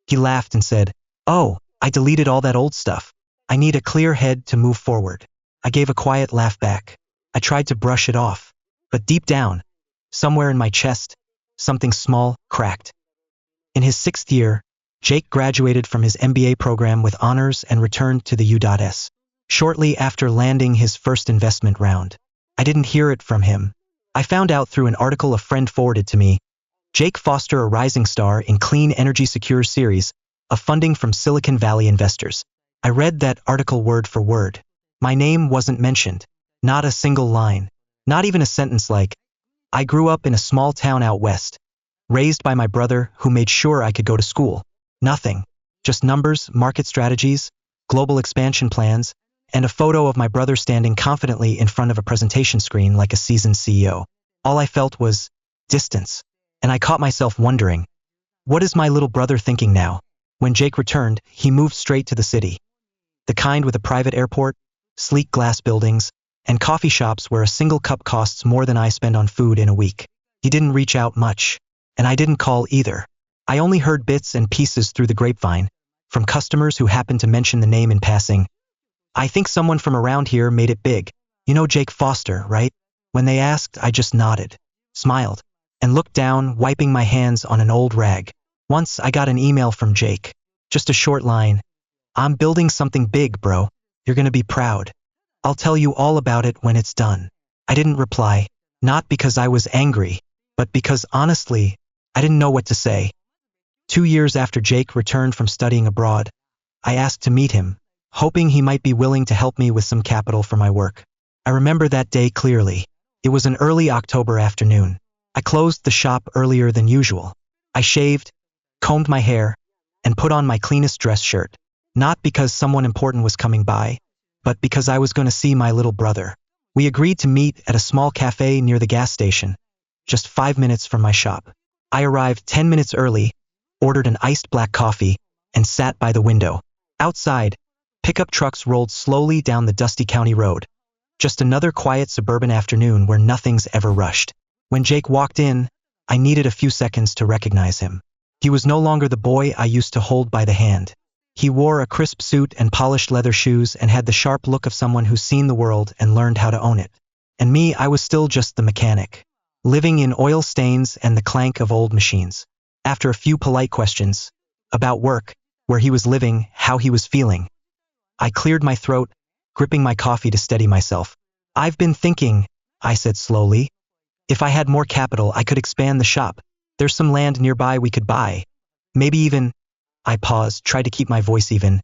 He laughed and said, oh, I deleted all that old stuff. I need a clear head to move forward. I gave a quiet laugh back. I tried to brush it off. But deep down, somewhere in my chest, something small cracked. In his 6th year, Jake graduated from his MBA program with honors and returned to the U.S. Shortly after landing his first investment round. I didn't hear it from him. I found out through an article a friend forwarded to me. Jake Foster, a rising star in Clean Energy Secure series, of funding from Silicon Valley investors. I read that article word for word. My name wasn't mentioned. Not a single line. Not even a sentence like, I grew up in a small town out west. Raised by my brother who made sure I could go to school. Nothing. Just numbers, market strategies, global expansion plans, and a photo of my brother standing confidently in front of a presentation screen like a seasoned CEO. All I felt was distance. And I caught myself wondering, what is my little brother thinking now? When Jake returned, he moved straight to the city. The kind with a private airport, sleek glass buildings, and coffee shops where a single cup costs more than I spend on food in a week. He didn't reach out much, and I didn't call either. I only heard bits and pieces through the grapevine, from customers who happened to mention the name in passing. I think someone from around here made it big. You know Jake Foster, right? When they asked, I just nodded, smiled, and looked down, wiping my hands on an old rag. Once I got an email from Jake. Just a short line. I'm building something big, bro. You're gonna be proud. I'll tell you all about it when it's done. I didn't reply, not because I was angry, but because honestly, I didn't know what to say. 2 years after Jake returned from studying abroad, I asked to meet him, hoping he might be willing to help me with some capital for my work. I remember that day clearly. It was an early October afternoon. I closed the shop earlier than usual. I shaved, combed my hair, and put on my cleanest dress shirt. Not because someone important was coming by, but because I was going to see my little brother. We agreed to meet at a small cafe near the gas station, just 5 minutes from my shop. I arrived 10 minutes early, ordered an iced black coffee, and sat by the window. Outside, pickup trucks rolled slowly down the dusty county road. Just another quiet suburban afternoon where nothing's ever rushed. When Jake walked in, I needed a few seconds to recognize him. He was no longer the boy I used to hold by the hand. He wore a crisp suit and polished leather shoes and had the sharp look of someone who's seen the world and learned how to own it. And me, I was still just the mechanic, living in oil stains and the clank of old machines. After a few polite questions about work, where he was living, how he was feeling, I cleared my throat, gripping my coffee to steady myself. I've been thinking, I said slowly. If I had more capital, I could expand the shop. There's some land nearby we could buy. Maybe even, I paused, tried to keep my voice even.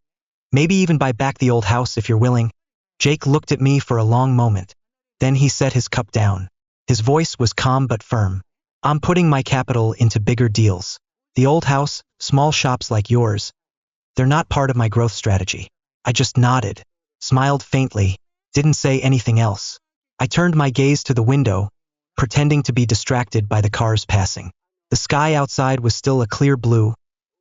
Maybe even buy back the old house if you're willing. Jake looked at me for a long moment. Then he set his cup down. His voice was calm but firm. I'm putting my capital into bigger deals. The old house, small shops like yours, they're not part of my growth strategy. I just nodded, smiled faintly, didn't say anything else. I turned my gaze to the window, pretending to be distracted by the cars passing. The sky outside was still a clear blue,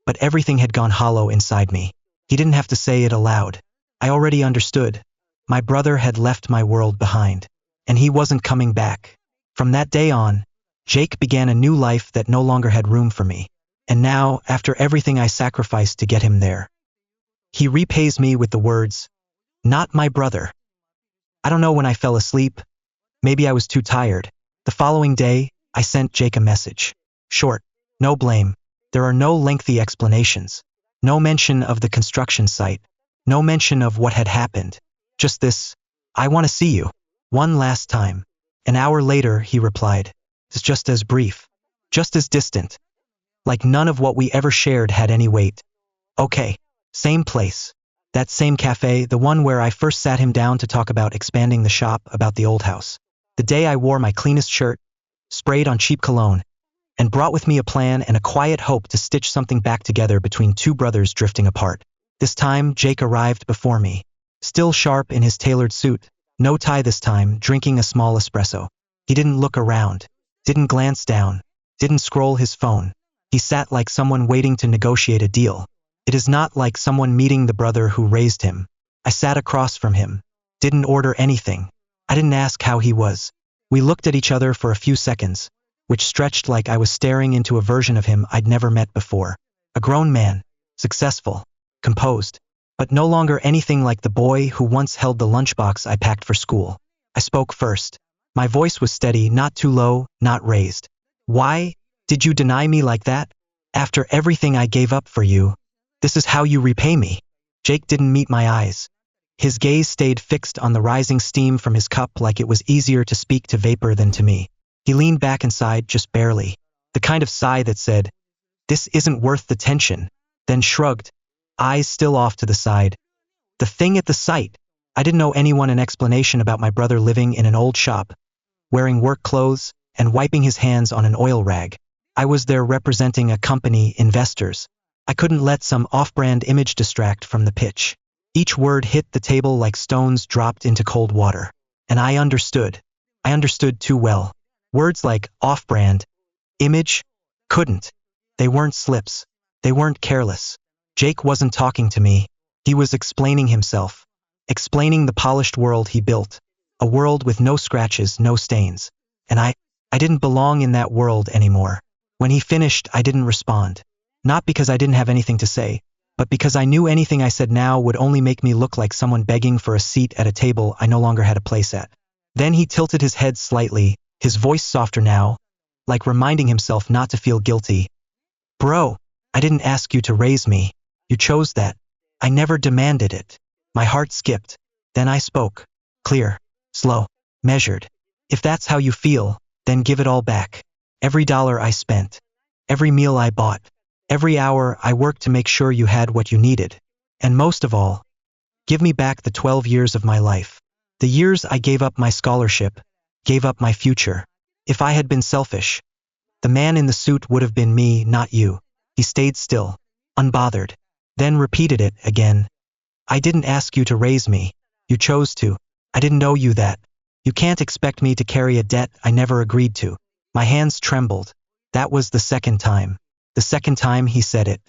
but everything had gone hollow inside me. He didn't have to say it aloud. I already understood. My brother had left my world behind, and he wasn't coming back. From that day on, Jake began a new life that no longer had room for me. And now, after everything I sacrificed to get him there, he repays me with the words, "Not my brother." I don't know when I fell asleep. Maybe I was too tired. The following day, I sent Jake a message. Short, no blame. There are no lengthy explanations. No mention of the construction site. No mention of what had happened. Just this, I want to see you. One last time. An hour later, he replied. It's just as brief. Just as distant. Like none of what we ever shared had any weight. Okay. Same place. That same cafe, the one where I first sat him down to talk about expanding the shop, about the old house. The day I wore my cleanest shirt, sprayed on cheap cologne, and brought with me a plan and a quiet hope to stitch something back together between two brothers drifting apart. This time, Jake arrived before me. Still sharp in his tailored suit, no tie this time, drinking a small espresso. He didn't look around, didn't glance down, didn't scroll his phone. He sat like someone waiting to negotiate a deal. It is not like someone meeting the brother who raised him. I sat across from him, didn't order anything. I didn't ask how he was. We looked at each other for a few seconds, which stretched like I was staring into a version of him I'd never met before. A grown man, successful, composed, but no longer anything like the boy who once held the lunchbox I packed for school. I spoke first. My voice was steady, not too low, not raised. Why did you deny me like that? After everything I gave up for you, this is how you repay me. Jake didn't meet my eyes. His gaze stayed fixed on the rising steam from his cup like it was easier to speak to vapor than to me. He leaned back and sighed just barely, the kind of sigh that said, "This isn't worth the tension," then shrugged, eyes still off to the side. The thing at the site, I didn't owe anyone an explanation about my brother living in an old shop, wearing work clothes, and wiping his hands on an oil rag. I was there representing a company, investors. I couldn't let some off-brand image distract from the pitch. Each word hit the table like stones dropped into cold water. And I understood. I understood too well. Words like off-brand, image, couldn't. They weren't slips. They weren't careless. Jake wasn't talking to me. He was explaining himself. Explaining the polished world he built. A world with no scratches, no stains. And I didn't belong in that world anymore. When he finished, I didn't respond. Not because I didn't have anything to say, but because I knew anything I said now would only make me look like someone begging for a seat at a table I no longer had a place at. Then he tilted his head slightly, his voice softer now, like reminding himself not to feel guilty. Bro, I didn't ask you to raise me. You chose that. I never demanded it. My heart skipped. Then I spoke. Clear, slow, measured. If that's how you feel, then give it all back. Every dollar I spent. Every meal I bought. Every hour I worked to make sure you had what you needed. And most of all, give me back the 12 years of my life. The years I gave up my scholarship, gave up my future. If I had been selfish, the man in the suit would have been me, not you. He stayed still, unbothered, then repeated it again. I didn't ask you to raise me. You chose to. I didn't owe you that. You can't expect me to carry a debt I never agreed to. My hands trembled. That was the second time. The second time he said it.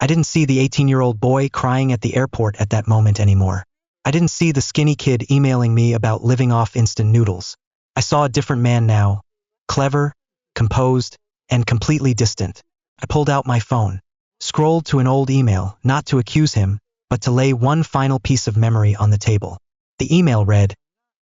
I didn't see the 18-year-old boy crying at the airport at that moment anymore. I didn't see the skinny kid emailing me about living off instant noodles. I saw a different man now. Clever, composed, and completely distant. I pulled out my phone. Scrolled to an old email, not to accuse him, but to lay one final piece of memory on the table. The email read,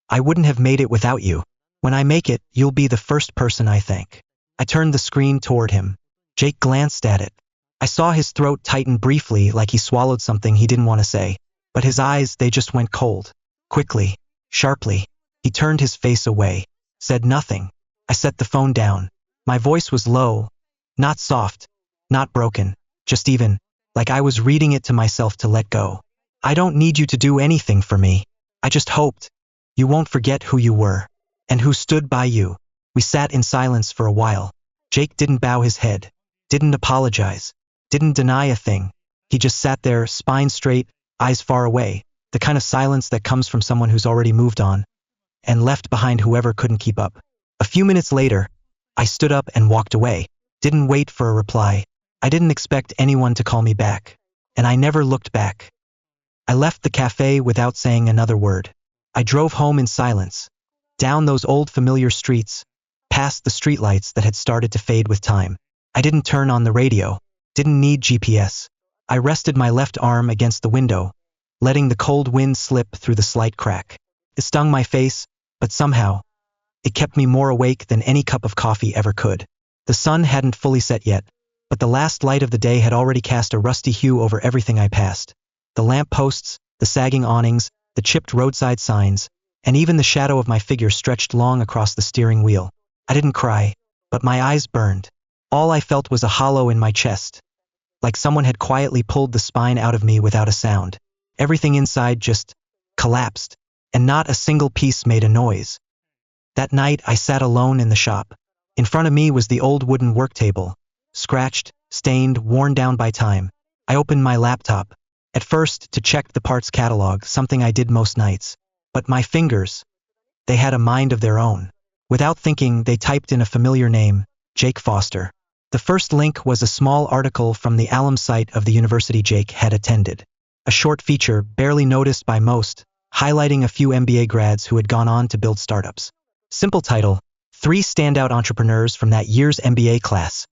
I wouldn't have made it without you. When I make it, you'll be the first person I thank. I turned the screen toward him. Jake glanced at it. I saw his throat tighten briefly like he swallowed something he didn't want to say, but his eyes, they just went cold. Quickly, sharply, he turned his face away, said nothing. I set the phone down. My voice was low, not soft, not broken, just even, like I was reading it to myself to let go. I don't need you to do anything for me. I just hoped you won't forget who you were and who stood by you. We sat in silence for a while. Jake didn't bow his head. Didn't apologize, didn't deny a thing. He just sat there, spine straight, eyes far away, the kind of silence that comes from someone who's already moved on and left behind whoever couldn't keep up. A few minutes later, I stood up and walked away. Didn't wait for a reply. I didn't expect anyone to call me back. And I never looked back. I left the cafe without saying another word. I drove home in silence, down those old familiar streets, past the streetlights that had started to fade with time. I didn't turn on the radio, didn't need GPS. I rested my left arm against the window, letting the cold wind slip through the slight crack. It stung my face, but somehow, It kept me more awake than any cup of coffee ever could. The sun hadn't fully set yet, but the last light of the day had already cast a rusty hue over everything I passed. The lamp posts, the sagging awnings, the chipped roadside signs, and even the shadow of my figure stretched long across the steering wheel. I didn't cry, but my eyes burned. All I felt was a hollow in my chest, like someone had quietly pulled the spine out of me without a sound. Everything inside just collapsed, and not a single piece made a noise. That night I sat alone in the shop. In front of me was the old wooden work table, scratched, stained, worn down by time. I opened my laptop, at first to check the parts catalog, something I did most nights. But my fingers, they had a mind of their own. Without thinking, they typed in a familiar name, Jake Foster. The first link was a small article from the alum site of the university Jake had attended. A short feature, barely noticed by most, highlighting a few MBA grads who had gone on to build startups. Simple title, 3 standout entrepreneurs from that year's MBA class.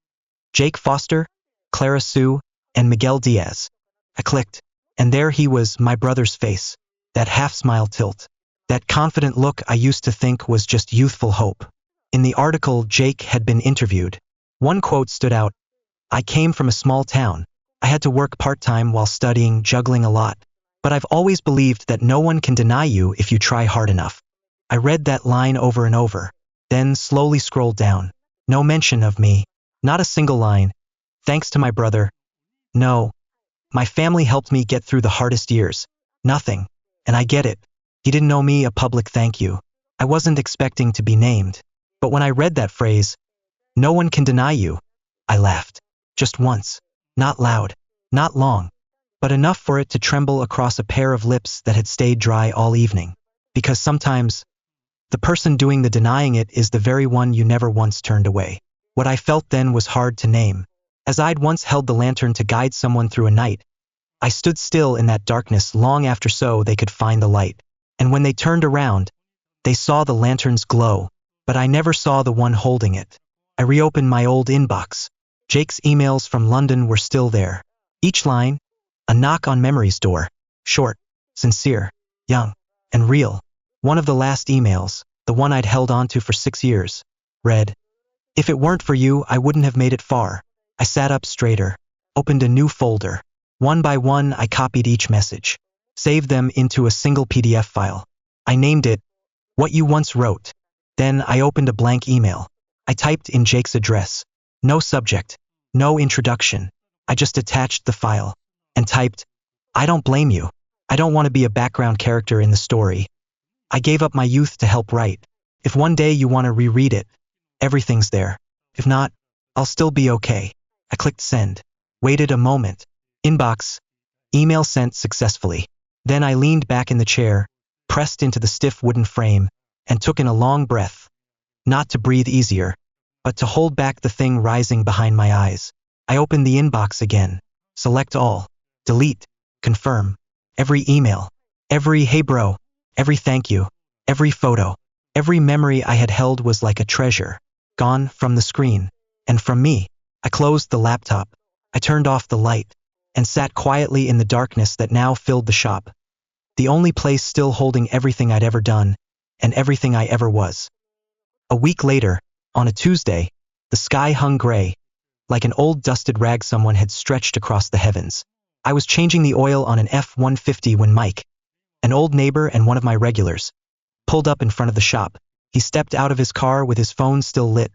Jake Foster, Clara Sue, and Miguel Diaz. I clicked, and there he was, my brother's face, that half-smile tilt, that confident look I used to think was just youthful hope. In the article, Jake had been interviewed. One quote stood out, "I came from a small town. I had to work part-time while studying, juggling a lot. But I've always believed that no one can deny you if you try hard enough." I read that line over and over, then slowly scrolled down. No mention of me, not a single line. Thanks to my brother. No. My family helped me get through the hardest years. Nothing. And I get it. He didn't owe me a public thank you. I wasn't expecting to be named. But when I read that phrase, "No one can deny you," I laughed. Just once. Not loud. Not long. But enough for it to tremble across a pair of lips that had stayed dry all evening. Because sometimes, the person doing the denying it is the very one you never once turned away. What I felt then was hard to name. As I'd once held the lantern to guide someone through a night, I stood still in that darkness long after so they could find the light. And when they turned around, they saw the lantern's glow, but I never saw the one holding it. I reopened my old inbox. Jake's emails from London were still there. Each line, a knock on memory's door. Short, sincere, young, and real. One of the last emails, the one I'd held on to for 6 years, read, "If it weren't for you, I wouldn't have made it far." I sat up straighter, opened a new folder. One by one, I copied each message, saved them into a single PDF file. I named it, "What You Once Wrote." Then I opened a blank email. I typed in Jake's address. No subject, no introduction. I just attached the file and typed, "I don't blame you. I don't want to be a background character in the story. I gave up my youth to help write. If one day you want to reread it, everything's there. If not, I'll still be okay." I clicked send. Waited a moment. Inbox. Email sent successfully. Then I leaned back in the chair, pressed into the stiff wooden frame, and took in a long breath. Not to breathe easier, but to hold back the thing rising behind my eyes. I opened the inbox again. Select all. Delete. Confirm. Every email. Every "Hey bro." Every "Thank you." Every photo. Every memory I had held was like a treasure, gone from the screen. And from me. I closed the laptop. I turned off the light, and sat quietly in the darkness that now filled the shop. The only place still holding everything I'd ever done, and everything I ever was. A week later, on a Tuesday, the sky hung gray, like an old dusted rag someone had stretched across the heavens. I was changing the oil on an F-150 when Mike, an old neighbor and one of my regulars, pulled up in front of the shop. He stepped out of his car with his phone still lit,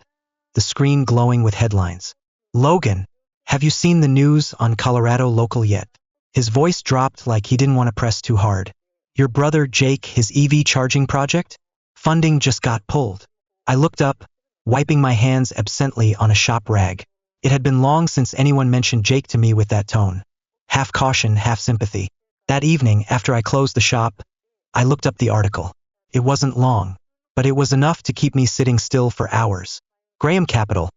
the screen glowing with headlines. "Logan, have you seen the news on Colorado local yet?" His voice dropped like he didn't want to press too hard. "Your brother Jake, his EV charging project? Funding just got pulled." I looked up, wiping my hands absently on a shop rag. It had been long since anyone mentioned Jake to me with that tone. Half caution, half sympathy. That evening, after I closed the shop, I looked up the article. It wasn't long, but it was enough to keep me sitting still for hours. Graham Capital,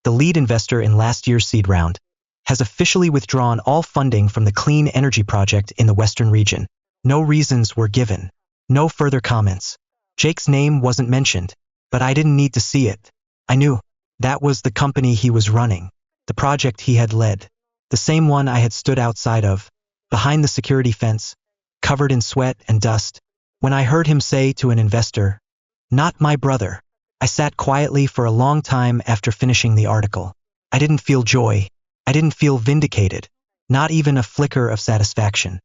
the lead investor in last year's seed round, has officially withdrawn all funding from the clean energy project in the western region. No reasons were given. No further comments. Jake's name wasn't mentioned, but I didn't need to see it. I knew. That was the company he was running, the project he had led, the same one I had stood outside of, behind the security fence, covered in sweat and dust, when I heard him say to an investor, "Not my brother." I sat quietly for a long time after finishing the article. I didn't feel joy. I didn't feel vindicated. Not even a flicker of satisfaction.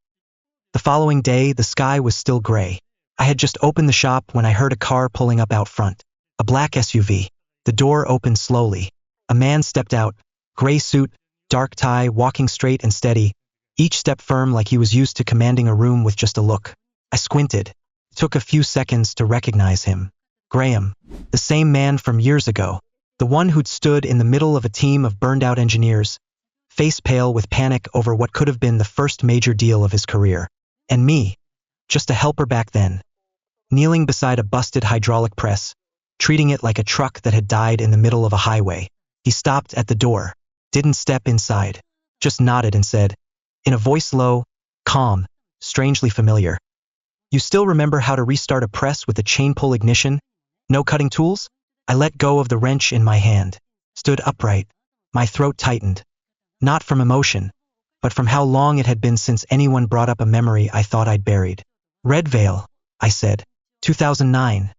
The following day, the sky was still gray. I had just opened the shop when I heard a car pulling up out front. A black SUV. The door opened slowly. A man stepped out, gray suit, dark tie, walking straight and steady, each step firm like he was used to commanding a room with just a look. I squinted. It took a few seconds to recognize him. Graham, the same man from years ago, the one who'd stood in the middle of a team of burned-out engineers, face pale with panic over what could have been the first major deal of his career. And me, just a helper back then, kneeling beside a busted hydraulic press, treating it like a truck that had died in the middle of a highway. He stopped at the door, didn't step inside, just nodded and said, in a voice low, calm, strangely familiar, "You still remember how to restart a press with a chain pull ignition? No cutting tools?" I let go of the wrench in my hand, stood upright, my throat tightened, not from emotion, but from how long it had been since anyone brought up a memory I thought I'd buried. "Red Veil," I said. 2009.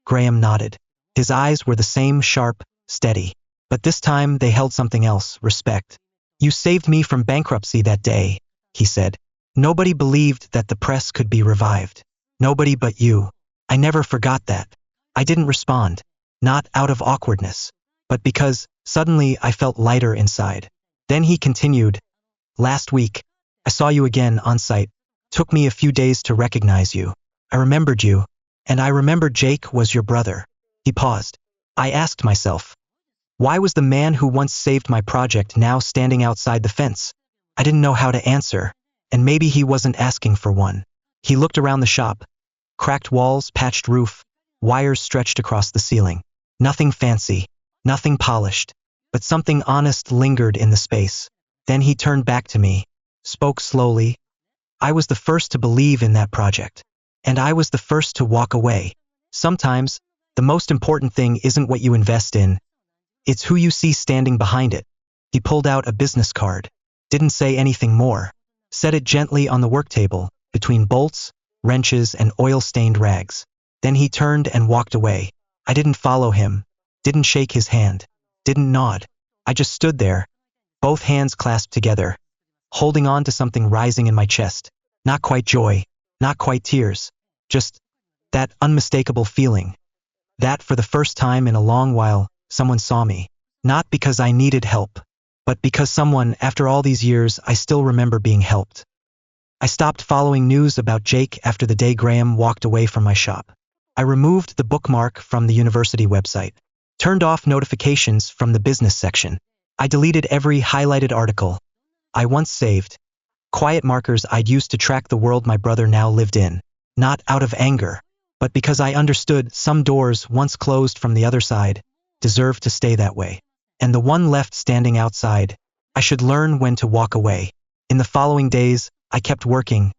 Graham nodded. His eyes were the same sharp, steady, but this time they held something else, respect. "You saved me from bankruptcy that day," he said. "Nobody believed that the press could be revived. Nobody but you. I never forgot that." I didn't respond, not out of awkwardness, but because, suddenly, I felt lighter inside. Then he continued, "Last week, I saw you again on site. Took me a few days to recognize you. I remembered you, and I remembered Jake was your brother." He paused. I asked myself, why was the man who once saved my project now standing outside the fence? I didn't know how to answer, and maybe he wasn't asking for one. He looked around the shop. Cracked walls, patched roof, wires stretched across the ceiling. Nothing fancy, nothing polished, but something honest lingered in the space. Then he turned back to me, spoke slowly. "I was the first to believe in that project, and I was the first to walk away. Sometimes, the most important thing isn't what you invest in, it's who you see standing behind it." He pulled out a business card, didn't say anything more, set it gently on the work table, between bolts, wrenches, and oil-stained rags. Then he turned and walked away. I didn't follow him, didn't shake his hand, didn't nod. I just stood there, both hands clasped together, holding on to something rising in my chest. Not quite joy, not quite tears, just that unmistakable feeling. That for the first time in a long while, someone saw me. Not because I needed help, but because someone, after all these years, I still remember being helped. I stopped following news about Jake after the day Graham walked away from my shop. I removed the bookmark from the university website, turned off notifications from the business section. I deleted every highlighted article I once saved, quiet markers I'd used to track the world my brother now lived in, not out of anger, but because I understood some doors once closed from the other side deserved to stay that way. And the one left standing outside, I should learn when to walk away. In the following days, I kept working,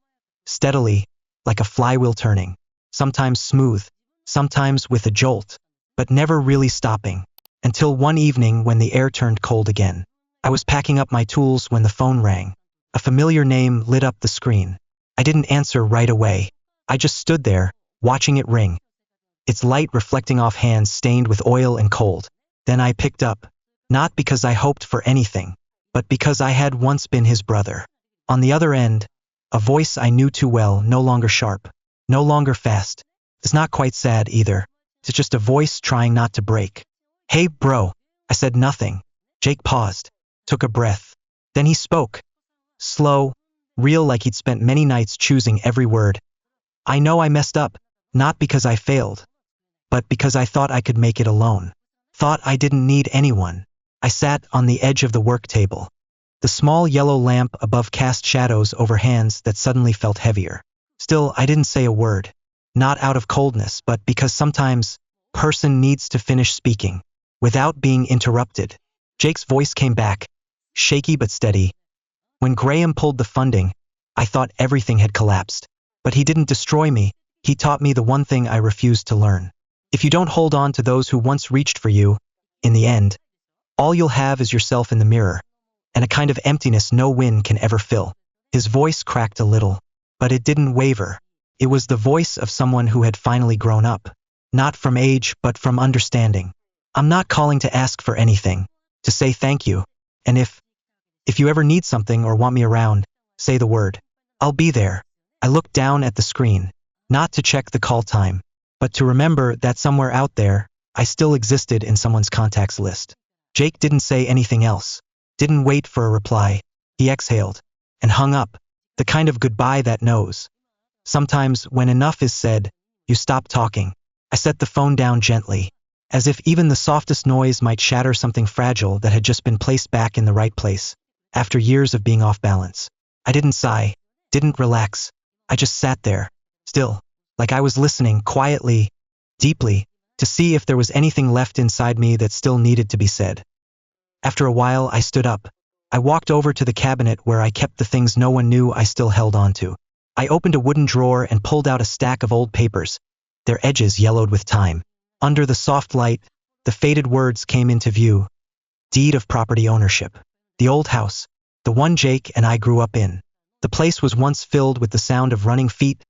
steadily, like a flywheel turning, sometimes smooth, sometimes with a jolt, but never really stopping, until one evening when the air turned cold again. I was packing up my tools when the phone rang. A familiar name lit up the screen. I didn't answer right away. I just stood there, watching it ring, its light reflecting off hands stained with oil and cold. Then I picked up, not because I hoped for anything, but because I had once been his brother. On the other end, a voice I knew too well, no longer sharp, no longer fast. It's not quite sad either. It's just a voice trying not to break. "Hey, bro." I said nothing. Jake paused, took a breath. Then he spoke. Slow, real, like he'd spent many nights choosing every word. "I know I messed up, not because I failed, but because I thought I could make it alone. Thought I didn't need anyone." I sat on the edge of the work table. The small yellow lamp above cast shadows over hands that suddenly felt heavier. Still, I didn't say a word. Not out of coldness, but because sometimes person needs to finish speaking without being interrupted. Jake's voice came back, shaky but steady. "When Graham pulled the funding, I thought everything had collapsed. But he didn't destroy me. He taught me the one thing I refused to learn. If you don't hold on to those who once reached for you, in the end, all you'll have is yourself in the mirror, and a kind of emptiness no wind can ever fill." His voice cracked a little, but it didn't waver. It was the voice of someone who had finally grown up. Not from age, but from understanding. I'm not calling to ask for anything, to say thank you. And if you ever need something or want me around, say the word. I'll be there. I looked down at the screen, not to check the call time, but to remember that somewhere out there, I still existed in someone's contacts list. Jake didn't say anything else, didn't wait for a reply. He exhaled and hung up, the kind of goodbye that knows. Sometimes, when enough is said, you stop talking. I set the phone down gently, as if even the softest noise might shatter something fragile that had just been placed back in the right place, after years of being off balance. I didn't sigh, didn't relax. I just sat there, still, like I was listening quietly, deeply, to see if there was anything left inside me that still needed to be said. After a while, I stood up. I walked over to the cabinet where I kept the things no one knew I still held onto. I opened a wooden drawer and pulled out a stack of old papers, their edges yellowed with time. Under the soft light, the faded words came into view. Deed of property ownership. The old house, the one Jake and I grew up in. The place was once filled with the sound of running feet,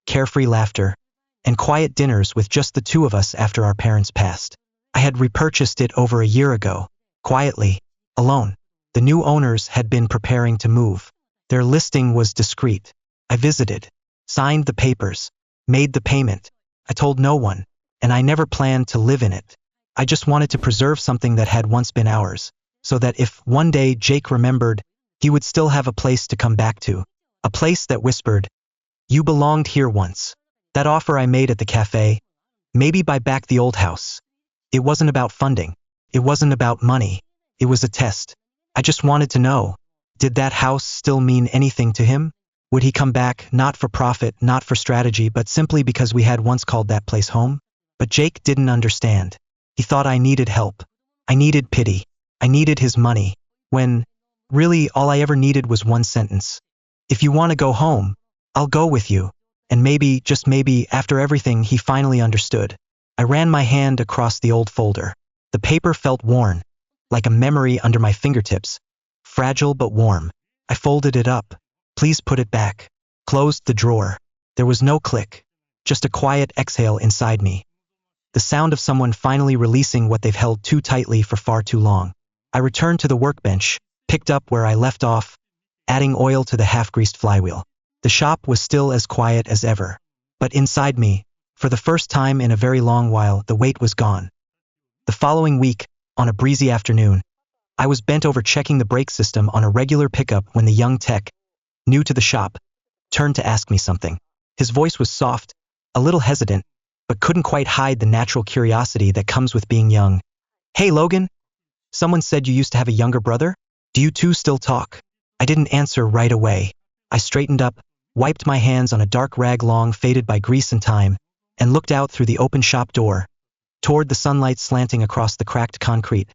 carefree laughter, and quiet dinners with just the two of us after our parents passed. I had repurchased it over a year ago, quietly, alone. The new owners had been preparing to move. Their listing was discreet. I visited, signed the papers, made the payment. I told no one, and I never planned to live in it. I just wanted to preserve something that had once been ours, so that if one day Jake remembered, he would still have a place to come back to. A place that whispered, "You belonged here once." That offer I made at the cafe, maybe buy back the old house. It wasn't about funding. It wasn't about money. It was a test. I just wanted to know, did that house still mean anything to him? Would he come back, not for profit, not for strategy, but simply because we had once called that place home? But Jake didn't understand. He thought I needed help. I needed pity. I needed his money. When, really, all I ever needed was one sentence. If you want to go home, I'll go with you. And maybe, just maybe, after everything, he finally understood. I ran my hand across the old folder. The paper felt worn, like a memory under my fingertips. Fragile but warm. I folded it up. Please put it back. Closed the drawer. There was no click, just a quiet exhale inside me. The sound of someone finally releasing what they've held too tightly for far too long. I returned to the workbench, picked up where I left off, adding oil to the half-greased flywheel. The shop was still as quiet as ever. But inside me, for the first time in a very long while, the weight was gone. The following week, on a breezy afternoon, I was bent over checking the brake system on a regular pickup when the young tech, new to the shop, turned to ask me something. His voice was soft, a little hesitant, but couldn't quite hide the natural curiosity that comes with being young. "Hey, Logan, someone said you used to have a younger brother? Do you two still talk?" I didn't answer right away. I straightened up, wiped my hands on a dark rag long faded by grease and time, and looked out through the open shop door, toward the sunlight slanting across the cracked concrete,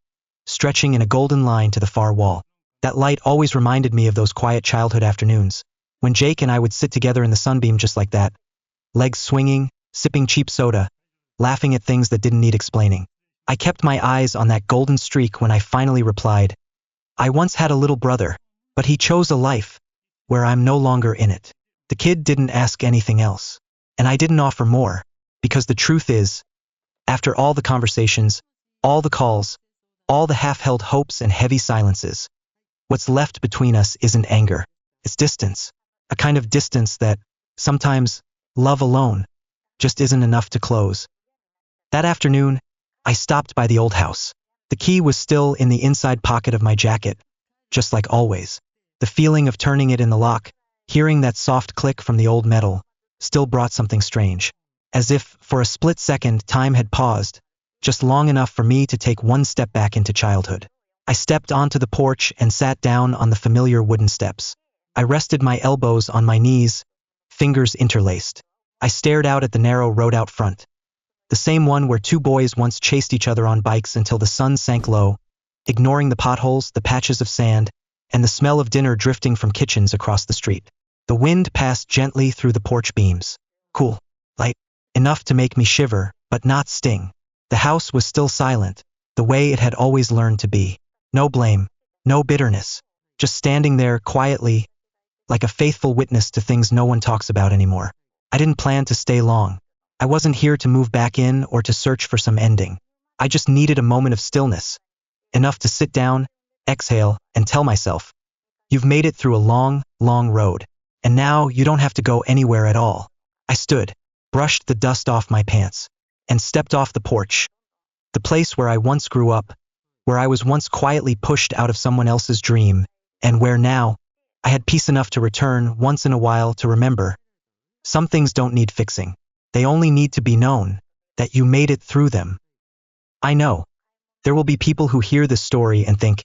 stretching in a golden line to the far wall. That light always reminded me of those quiet childhood afternoons, when Jake and I would sit together in the sunbeam just like that, legs swinging, sipping cheap soda, laughing at things that didn't need explaining. I kept my eyes on that golden streak when I finally replied, "I once had a little brother, but he chose a life where I'm no longer in it." The kid didn't ask anything else, and I didn't offer more, because the truth is, after all the conversations, all the calls, all the half-held hopes and heavy silences, what's left between us isn't anger, it's distance, a kind of distance that, sometimes, love alone, just isn't enough to close. That afternoon, I stopped by the old house. The key was still in the inside pocket of my jacket, just like always. The feeling of turning it in the lock, hearing that soft click from the old metal, still brought something strange. As if, for a split second, time had paused, just long enough for me to take one step back into childhood. I stepped onto the porch and sat down on the familiar wooden steps. I rested my elbows on my knees, fingers interlaced. I stared out at the narrow road out front, the same one where two boys once chased each other on bikes until the sun sank low, ignoring the potholes, the patches of sand, and the smell of dinner drifting from kitchens across the street. The wind passed gently through the porch beams, cool, light, enough to make me shiver, but not sting. The house was still silent, the way it had always learned to be. No blame, no bitterness, just standing there quietly, like a faithful witness to things no one talks about anymore. I didn't plan to stay long. I wasn't here to move back in or to search for some ending. I just needed a moment of stillness, enough to sit down, exhale, and tell myself, you've made it through a long, long road, and now you don't have to go anywhere at all. I stood, brushed the dust off my pants, and stepped off the porch, the place where I once grew up, where I was once quietly pushed out of someone else's dream, and where now, I had peace enough to return once in a while to remember. Some things don't need fixing. They only need to be known, that you made it through them. I know. There will be people who hear this story and think,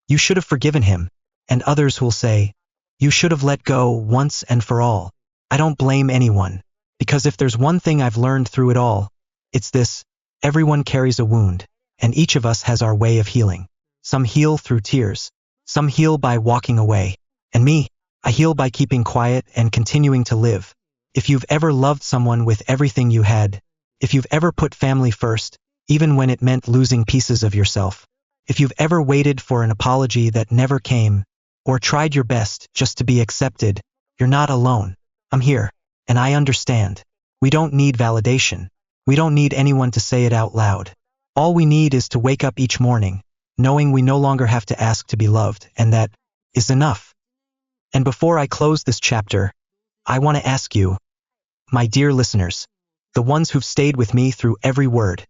you should have forgiven him, and others who'll say, you should have let go once and for all. I don't blame anyone, because if there's one thing I've learned through it all, it's this: everyone carries a wound, and each of us has our way of healing. Some heal through tears, some heal by walking away, and me, I heal by keeping quiet and continuing to live. If you've ever loved someone with everything you had, if you've ever put family first, even when it meant losing pieces of yourself, if you've ever waited for an apology that never came, or tried your best just to be accepted, you're not alone. I'm here, and I understand. We don't need validation. We don't need anyone to say it out loud. All we need is to wake up each morning, knowing we no longer have to ask to be loved, and that is enough. And before I close this chapter, I want to ask you, my dear listeners, the ones who've stayed with me through every word,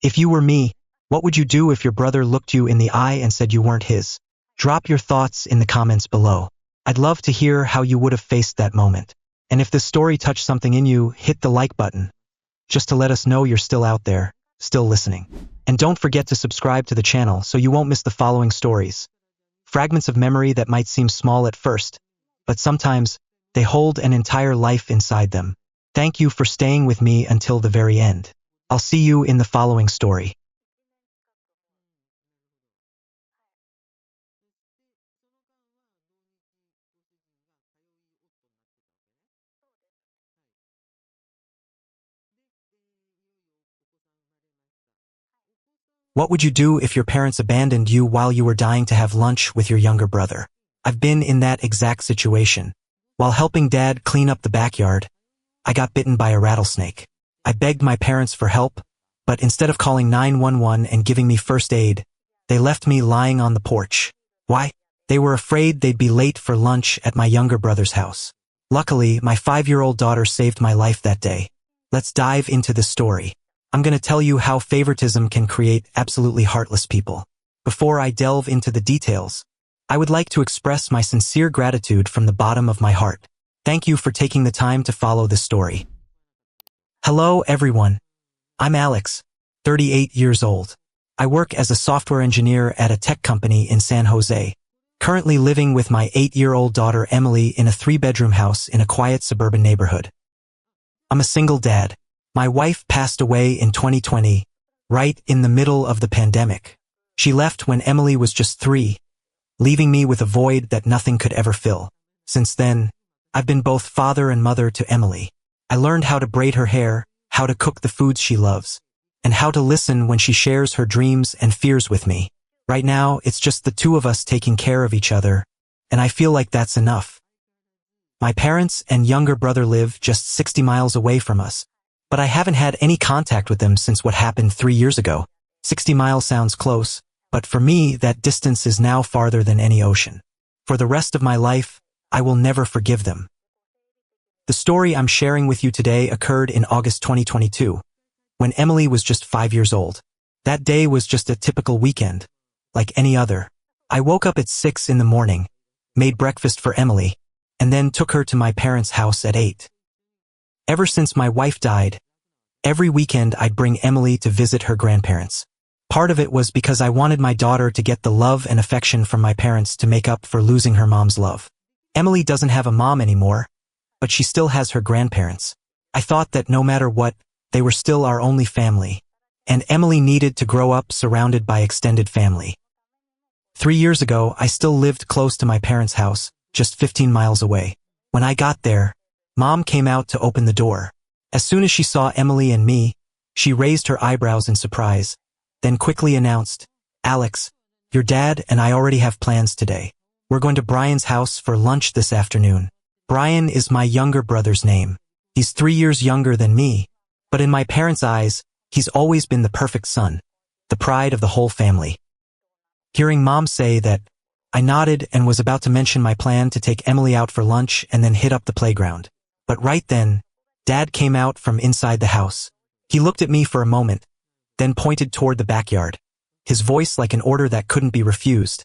if you were me, what would you do if your brother looked you in the eye and said you weren't his? Drop your thoughts in the comments below. I'd love to hear how you would have faced that moment. And if this story touched something in you, hit the like button, just to let us know you're still out there, still listening. And don't forget to subscribe to the channel so you won't miss the following stories. Fragments of memory that might seem small at first, but sometimes they hold an entire life inside them. Thank you for staying with me until the very end. I'll see you in the following story. What would you do if your parents abandoned you while you were dying to have lunch with your younger brother? I've been in that exact situation. While helping Dad clean up the backyard, I got bitten by a rattlesnake. I begged my parents for help, but instead of calling 911 and giving me first aid, they left me lying on the porch. Why? They were afraid they'd be late for lunch at my younger brother's house. Luckily, my 5-year-old daughter saved my life that day. Let's dive into the story. I'm going to tell you how favoritism can create absolutely heartless people. Before I delve into the details, I would like to express my sincere gratitude from the bottom of my heart. Thank you for taking the time to follow this story. Hello, everyone. I'm Alex, 38 years old. I work as a software engineer at a tech company in San Jose, currently living with my 8-year-old daughter Emily in a 3-bedroom house in a quiet suburban neighborhood. I'm a single dad. My wife passed away in 2020, right in the middle of the pandemic. She left when Emily was just 3, leaving me with a void that nothing could ever fill. Since then, I've been both father and mother to Emily. I learned how to braid her hair, how to cook the foods she loves, and how to listen when she shares her dreams and fears with me. Right now, it's just the two of us taking care of each other, and I feel like that's enough. My parents and younger brother live just 60 miles away from us, but I haven't had any contact with them since what happened 3 years ago. 60 miles sounds close, but for me, that distance is now farther than any ocean. For the rest of my life, I will never forgive them. The story I'm sharing with you today occurred in August 2022, when Emily was just 5 years old. That day was just a typical weekend, like any other. I woke up at 6 in the morning, made breakfast for Emily, and then took her to my parents' house at 8. Ever since my wife died, every weekend I'd bring Emily to visit her grandparents. Part of it was because I wanted my daughter to get the love and affection from my parents to make up for losing her mom's love. Emily doesn't have a mom anymore, but she still has her grandparents. I thought that no matter what, they were still our only family, and Emily needed to grow up surrounded by extended family. 3 years ago, I still lived close to my parents' house, just 15 miles away. When I got there, Mom came out to open the door. As soon as she saw Emily and me, she raised her eyebrows in surprise, then quickly announced, "Alex, your dad and I already have plans today. We're going to Brian's house for lunch this afternoon." Brian is my younger brother's name. He's 3 years younger than me, But in my parents' eyes, he's always been the perfect son, the pride of the whole family. Hearing Mom say that, I nodded and was about to mention my plan to take Emily out for lunch and then hit up the playground. But right then, Dad came out from inside the house. He looked at me for a moment, then pointed toward the backyard, his voice like an order that couldn't be refused.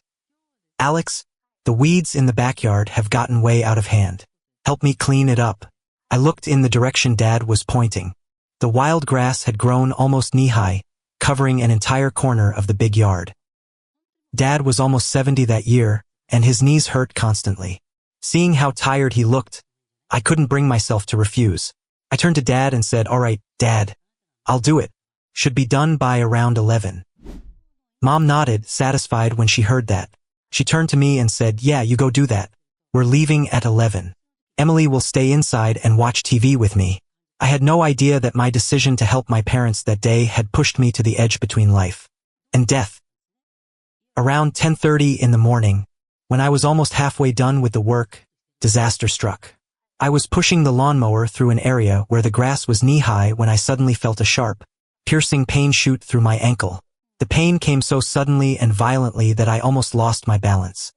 Alex, the weeds in the backyard have gotten way out of hand. Help me clean it up. I looked in the direction Dad was pointing. The wild grass had grown almost knee-high, covering an entire corner of the big yard. Dad was almost 70 that year, and his knees hurt constantly. Seeing how tired he looked, I couldn't bring myself to refuse. I turned to Dad and said, "All right, Dad, I'll do it. Should be done by around 11. Mom nodded, satisfied when she heard that. She turned to me and said, "Yeah, you go do that. We're leaving at 11. Emily will stay inside and watch TV with me." I had no idea that my decision to help my parents that day had pushed me to the edge between life and death. Around 10:30 in the morning, when I was almost halfway done with the work, disaster struck. I was pushing the lawnmower through an area where the grass was knee-high when I suddenly felt a sharp, piercing pain shoot through my ankle. The pain came so suddenly and violently that I almost lost my balance.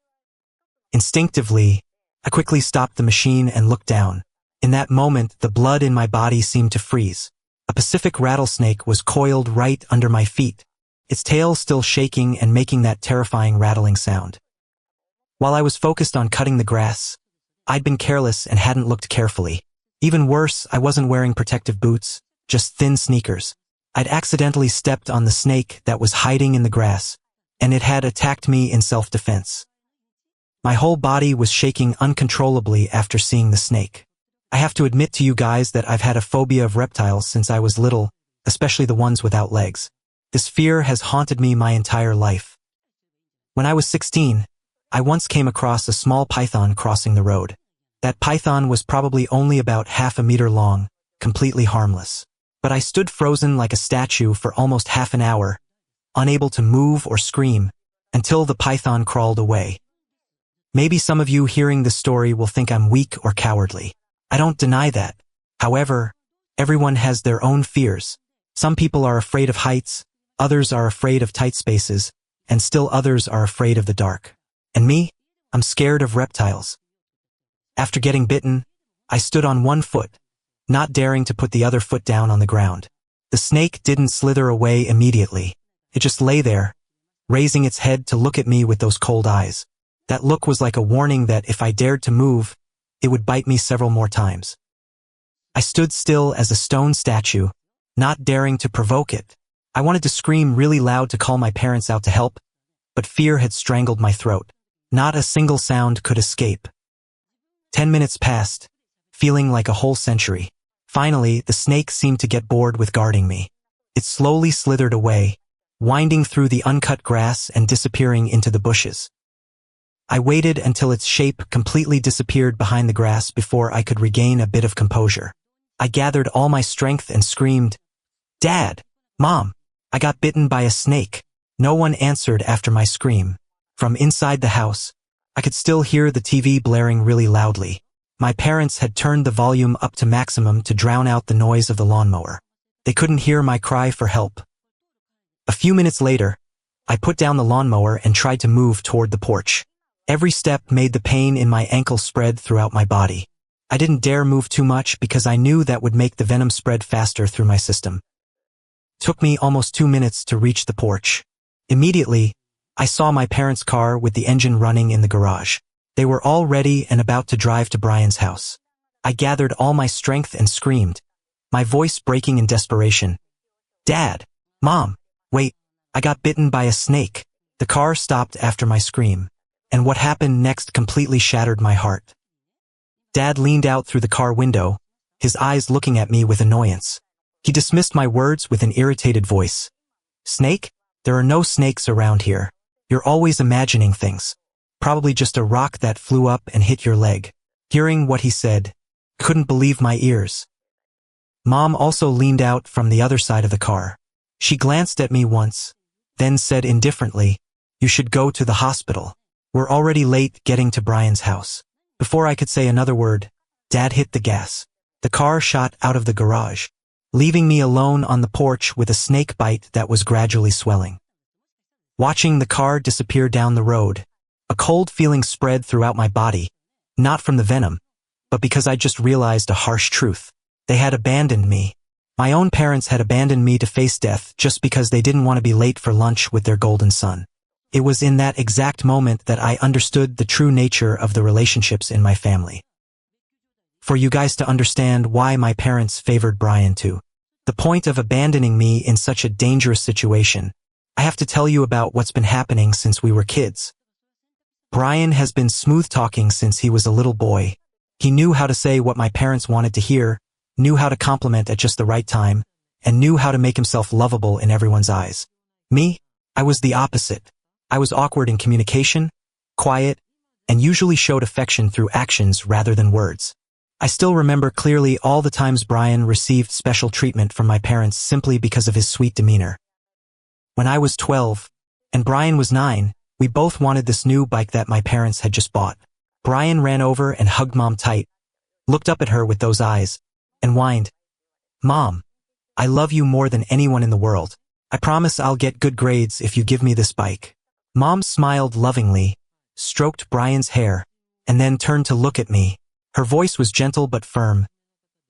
Instinctively, I quickly stopped the machine and looked down. In that moment, the blood in my body seemed to freeze. A Pacific rattlesnake was coiled right under my feet, its tail still shaking and making that terrifying rattling sound. While I was focused on cutting the grass, I'd been careless and hadn't looked carefully. Even worse, I wasn't wearing protective boots, just thin sneakers. I'd accidentally stepped on the snake that was hiding in the grass, and it had attacked me in self-defense. My whole body was shaking uncontrollably after seeing the snake. I have to admit to you guys that I've had a phobia of reptiles since I was little, especially the ones without legs. This fear has haunted me my entire life. When I was 16, I once came across a small python crossing the road. That python was probably only about half a meter long, completely harmless. But I stood frozen like a statue for almost half an hour, unable to move or scream, until the python crawled away. Maybe some of you hearing this story will think I'm weak or cowardly. I don't deny that. However, everyone has their own fears. Some people are afraid of heights, others are afraid of tight spaces, and still others are afraid of the dark. And me? I'm scared of reptiles. After getting bitten, I stood on one foot, not daring to put the other foot down on the ground. The snake didn't slither away immediately. It just lay there, raising its head to look at me with those cold eyes. That look was like a warning that if I dared to move, it would bite me several more times. I stood still as a stone statue, not daring to provoke it. I wanted to scream really loud to call my parents out to help, but fear had strangled my throat. Not a single sound could escape. 10 minutes passed, feeling like a whole century. Finally, the snake seemed to get bored with guarding me. It slowly slithered away, winding through the uncut grass and disappearing into the bushes. I waited until its shape completely disappeared behind the grass before I could regain a bit of composure. I gathered all my strength and screamed, "Dad! Mom! I got bitten by a snake." No one answered after my scream. From inside the house, I could still hear the TV blaring really loudly. My parents had turned the volume up to maximum to drown out the noise of the lawnmower. They couldn't hear my cry for help. A few minutes later, I put down the lawnmower and tried to move toward the porch. Every step made the pain in my ankle spread throughout my body. I didn't dare move too much because I knew that would make the venom spread faster through my system. It took me almost 2 minutes to reach the porch. Immediately, I saw my parents' car with the engine running in the garage. They were all ready and about to drive to Brian's house. I gathered all my strength and screamed, my voice breaking in desperation. "Dad! Mom! Wait, I got bitten by a snake." The car stopped after my scream, and what happened next completely shattered my heart. Dad leaned out through the car window, his eyes looking at me with annoyance. He dismissed my words with an irritated voice. "Snake? There are no snakes around here. You're always imagining things. Probably just a rock that flew up and hit your leg." Hearing what he said, I couldn't believe my ears. Mom also leaned out from the other side of the car. She glanced at me once, then said indifferently, "You should go to the hospital. We're already late getting to Brian's house." Before I could say another word, Dad hit the gas. The car shot out of the garage. leaving me alone on the porch with a snake bite that was gradually swelling. Watching the car disappear down the road, a cold feeling spread throughout my body, not from the venom, but because I just realized a harsh truth. They had abandoned me. My own parents had abandoned me to face death just because they didn't want to be late for lunch with their golden son. It was in that exact moment that I understood the true nature of the relationships in my family. For you guys to understand why my parents favored Brian too. The point of abandoning me in such a dangerous situation, I have to tell you about what's been happening since we were kids. Brian has been smooth-talking since he was a little boy. He knew how to say what my parents wanted to hear, knew how to compliment at just the right time, and knew how to make himself lovable in everyone's eyes. Me? I was the opposite. I was awkward in communication, quiet, and usually showed affection through actions rather than words. I still remember clearly all the times Brian received special treatment from my parents simply because of his sweet demeanor. When I was 12, and Brian was 9, we both wanted this new bike that my parents had just bought. Brian ran over and hugged Mom tight, looked up at her with those eyes, and whined, "Mom, I love you more than anyone in the world. I promise I'll get good grades if you give me this bike." Mom smiled lovingly, stroked Brian's hair, and then turned to look at me. Her voice was gentle but firm.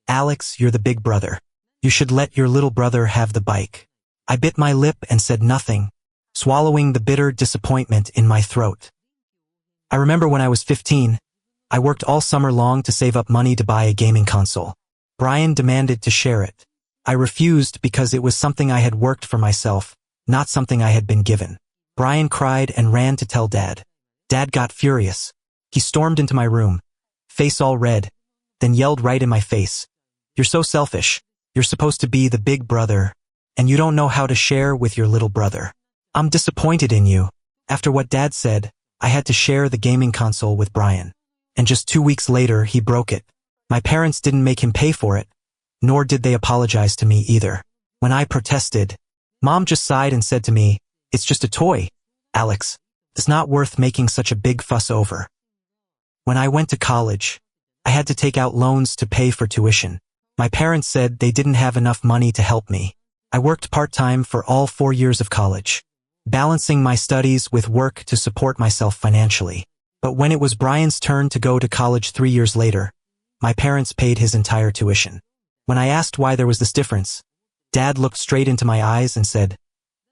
"Alex, you're the big brother. You should let your little brother have the bike." I bit my lip and said nothing, swallowing the bitter disappointment in my throat. I remember when I was 15, I worked all summer long to save up money to buy a gaming console. Brian demanded to share it. I refused because it was something I had worked for myself, not something I had been given. Brian cried and ran to tell Dad. Dad got furious. He stormed into my room, face all red, then yelled right in my face, "You're so selfish. You're supposed to be the big brother, and you don't know how to share with your little brother. I'm disappointed in you." After what Dad said, I had to share the gaming console with Brian. And just 2 weeks later, he broke it. My parents didn't make him pay for it, nor did they apologize to me either. When I protested, Mom just sighed and said to me, "It's just a toy, Alex. It's not worth making such a big fuss over." When I went to college, I had to take out loans to pay for tuition. My parents said they didn't have enough money to help me. I worked part-time for all 4 years of college, balancing my studies with work to support myself financially. But when it was Brian's turn to go to college 3 years later, my parents paid his entire tuition. When I asked why there was this difference, Dad looked straight into my eyes and said,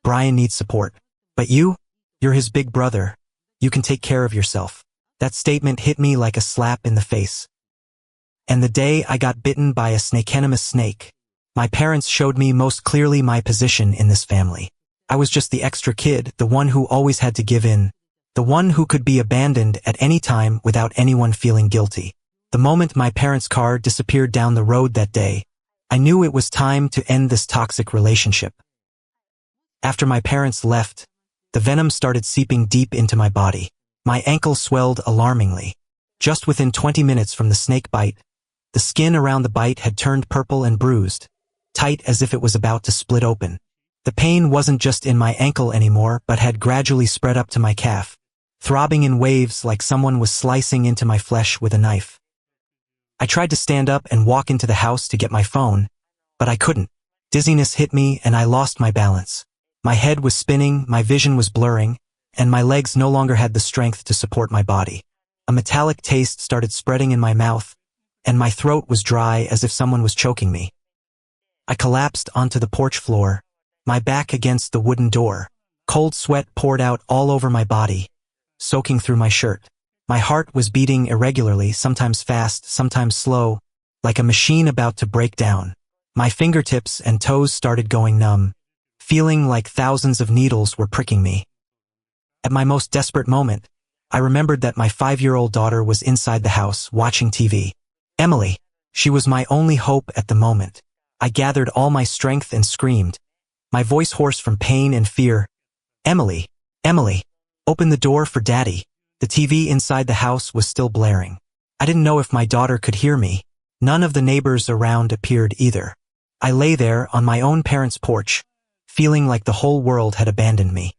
"Brian needs support. But you're his big brother. You can take care of yourself." That statement hit me like a slap in the face. And the day I got bitten by a snakevenomous snake, my parents showed me most clearly my position in this family. I was just the extra kid, the one who always had to give in, the one who could be abandoned at any time without anyone feeling guilty. The moment my parents' car disappeared down the road that day, I knew it was time to end this toxic relationship. After my parents left, the venom started seeping deep into my body. My ankle swelled alarmingly. Just within 20 minutes from the snake bite, the skin around the bite had turned purple and bruised, tight as if it was about to split open. The pain wasn't just in my ankle anymore, but had gradually spread up to my calf, throbbing in waves like someone was slicing into my flesh with a knife. I tried to stand up and walk into the house to get my phone, but I couldn't. Dizziness hit me and I lost my balance. My head was spinning, my vision was blurring, and my legs no longer had the strength to support my body. A metallic taste started spreading in my mouth, and my throat was dry as if someone was choking me. I collapsed onto the porch floor, my back against the wooden door. Cold sweat poured out all over my body, soaking through my shirt. My heart was beating irregularly, sometimes fast, sometimes slow, like a machine about to break down. My fingertips and toes started going numb, feeling like thousands of needles were pricking me. At my most desperate moment, I remembered that my 5-year-old daughter was inside the house, watching TV. Emily. She was my only hope at the moment. I gathered all my strength and screamed, my voice hoarse from pain and fear. "Emily, Emily, open the door for Daddy." The TV inside the house was still blaring. I didn't know if my daughter could hear me. None of the neighbors around appeared either. I lay there on my own parents' porch, feeling like the whole world had abandoned me.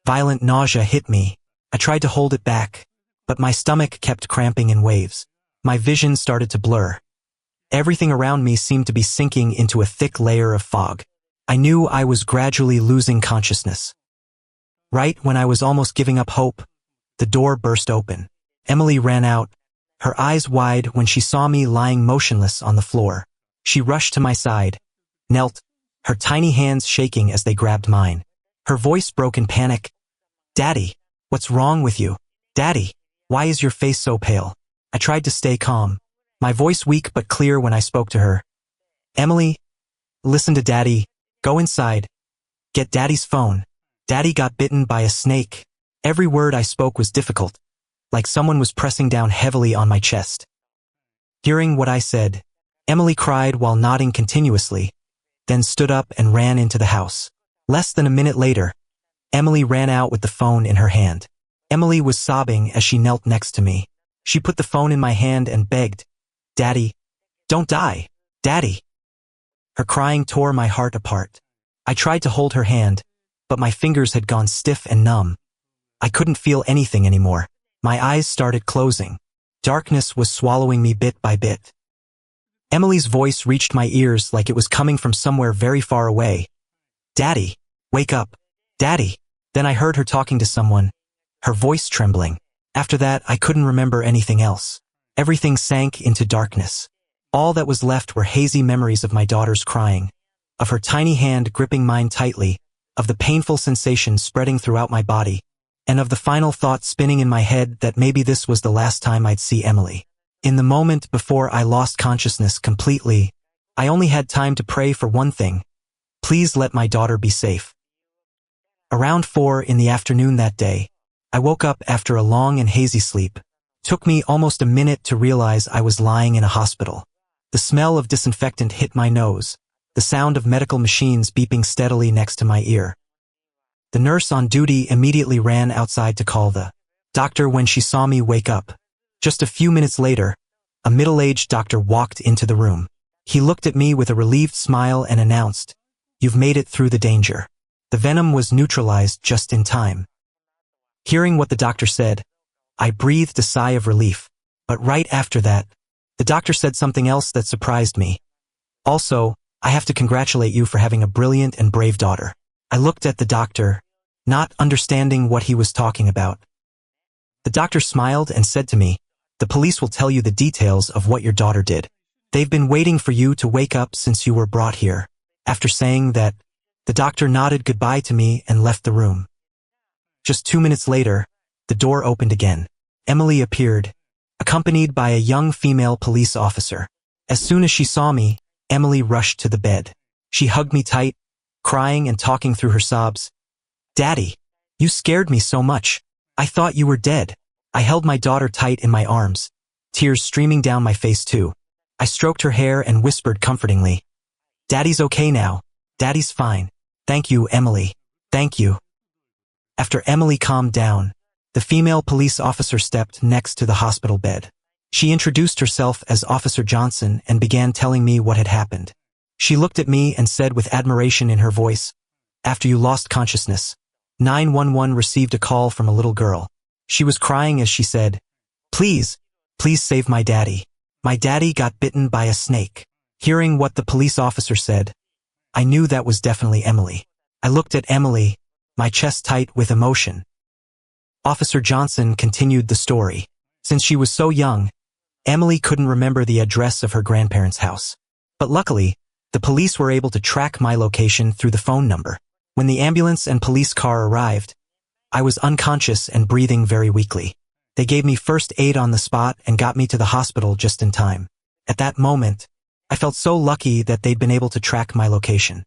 Violent nausea hit me. I tried to hold it back, but my stomach kept cramping in waves. My vision started to blur. Everything around me seemed to be sinking into a thick layer of fog. I knew I was gradually losing consciousness. Right when I was almost giving up hope, the door burst open. Emily ran out, her eyes wide when she saw me lying motionless on the floor. She rushed to my side, knelt, her tiny hands shaking as they grabbed mine. Her voice broke in panic. "Daddy, what's wrong with you? Daddy, why is your face so pale?" I tried to stay calm, my voice weak but clear when I spoke to her. "Emily, listen to Daddy. Go inside. Get Daddy's phone. Daddy got bitten by a snake." Every word I spoke was difficult, like someone was pressing down heavily on my chest. Hearing what I said, Emily cried while nodding continuously, then stood up and ran into the house. Less than a minute later, Emily ran out with the phone in her hand. Emily was sobbing as she knelt next to me. She put the phone in my hand and begged, "Daddy, don't die. Daddy." Her crying tore my heart apart. I tried to hold her hand, but my fingers had gone stiff and numb. I couldn't feel anything anymore. My eyes started closing. Darkness was swallowing me bit by bit. Emily's voice reached my ears like it was coming from somewhere very far away. "Daddy, wake up. Daddy." Then I heard her talking to someone, her voice trembling. After that, I couldn't remember anything else. Everything sank into darkness. All that was left were hazy memories of my daughter's crying, of her tiny hand gripping mine tightly, of the painful sensation spreading throughout my body, and of the final thought spinning in my head that maybe this was the last time I'd see Emily. In the moment before I lost consciousness completely, I only had time to pray for one thing: please let my daughter be safe. Around 4 in the afternoon that day, I woke up after a long and hazy sleep. Took me almost a minute to realize I was lying in a hospital. The smell of disinfectant hit my nose, the sound of medical machines beeping steadily next to my ear. The nurse on duty immediately ran outside to call the doctor when she saw me wake up. Just a few minutes later, a middle-aged doctor walked into the room. He looked at me with a relieved smile and announced, "You've made it through the danger." The venom was neutralized just in time. Hearing what the doctor said, I breathed a sigh of relief, but right after that, the doctor said something else that surprised me. "Also, I have to congratulate you for having a brilliant and brave daughter." I looked at the doctor, not understanding what he was talking about. The doctor smiled and said to me, "The police will tell you the details of what your daughter did. They've been waiting for you to wake up since you were brought here." After saying that, the doctor nodded goodbye to me and left the room. Just 2 minutes later, the door opened again. Emily appeared, accompanied by a young female police officer. As soon as she saw me, Emily rushed to the bed. She hugged me tight, crying and talking through her sobs. "Daddy, you scared me so much. I thought you were dead." I held my daughter tight in my arms, tears streaming down my face too. I stroked her hair and whispered comfortingly, "Daddy's okay now. Daddy's fine. Thank you, Emily. Thank you." After Emily calmed down, the female police officer stepped next to the hospital bed. She introduced herself as Officer Johnson and began telling me what had happened. She looked at me and said with admiration in her voice, "After you lost consciousness, 911 received a call from a little girl. She was crying as she said, 'Please, please save my daddy. My daddy got bitten by a snake.'" Hearing what the police officer said, I knew that was definitely Emily. I looked at Emily, my chest tight with emotion. Officer Johnson continued the story. Since she was so young, Emily couldn't remember the address of her grandparents' house. But luckily, the police were able to track my location through the phone number. When the ambulance and police car arrived, I was unconscious and breathing very weakly. They gave me first aid on the spot and got me to the hospital just in time. At that moment, I felt so lucky that they'd been able to track my location.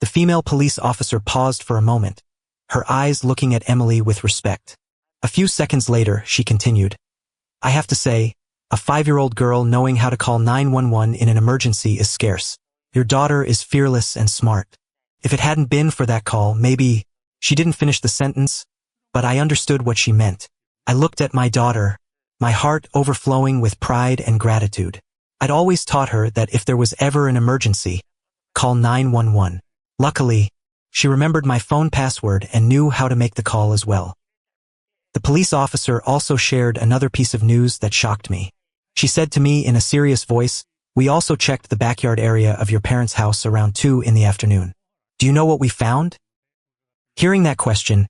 The female police officer paused for a moment, her eyes looking at Emily with respect. A few seconds later, she continued, "I have to say, a 5-year-old girl knowing how to call 911 in an emergency is scarce. Your daughter is fearless and smart. If it hadn't been for that call, maybe..." She didn't finish the sentence, but I understood what she meant. I looked at my daughter, my heart overflowing with pride and gratitude. I'd always taught her that if there was ever an emergency, call 911. Luckily, she remembered my phone password and knew how to make the call as well. The police officer also shared another piece of news that shocked me. She said to me in a serious voice, We also checked the backyard area of your parents' house around 2 in the afternoon. Do you know what we found? Hearing that question,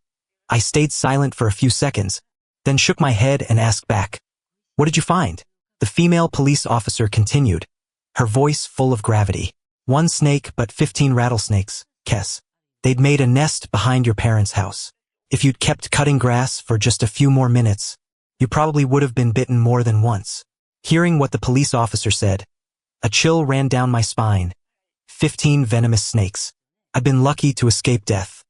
I stayed silent for a few seconds, then shook my head and asked back, "What did you find?" The female police officer continued, her voice full of gravity. "1 snake but 15 rattlesnakes, Kess. They'd made a nest behind your parents' house. If you'd kept cutting grass for just a few more minutes, you probably would have been bitten more than once." Hearing what the police officer said, a chill ran down my spine. 15 venomous snakes. I'd been lucky to escape death.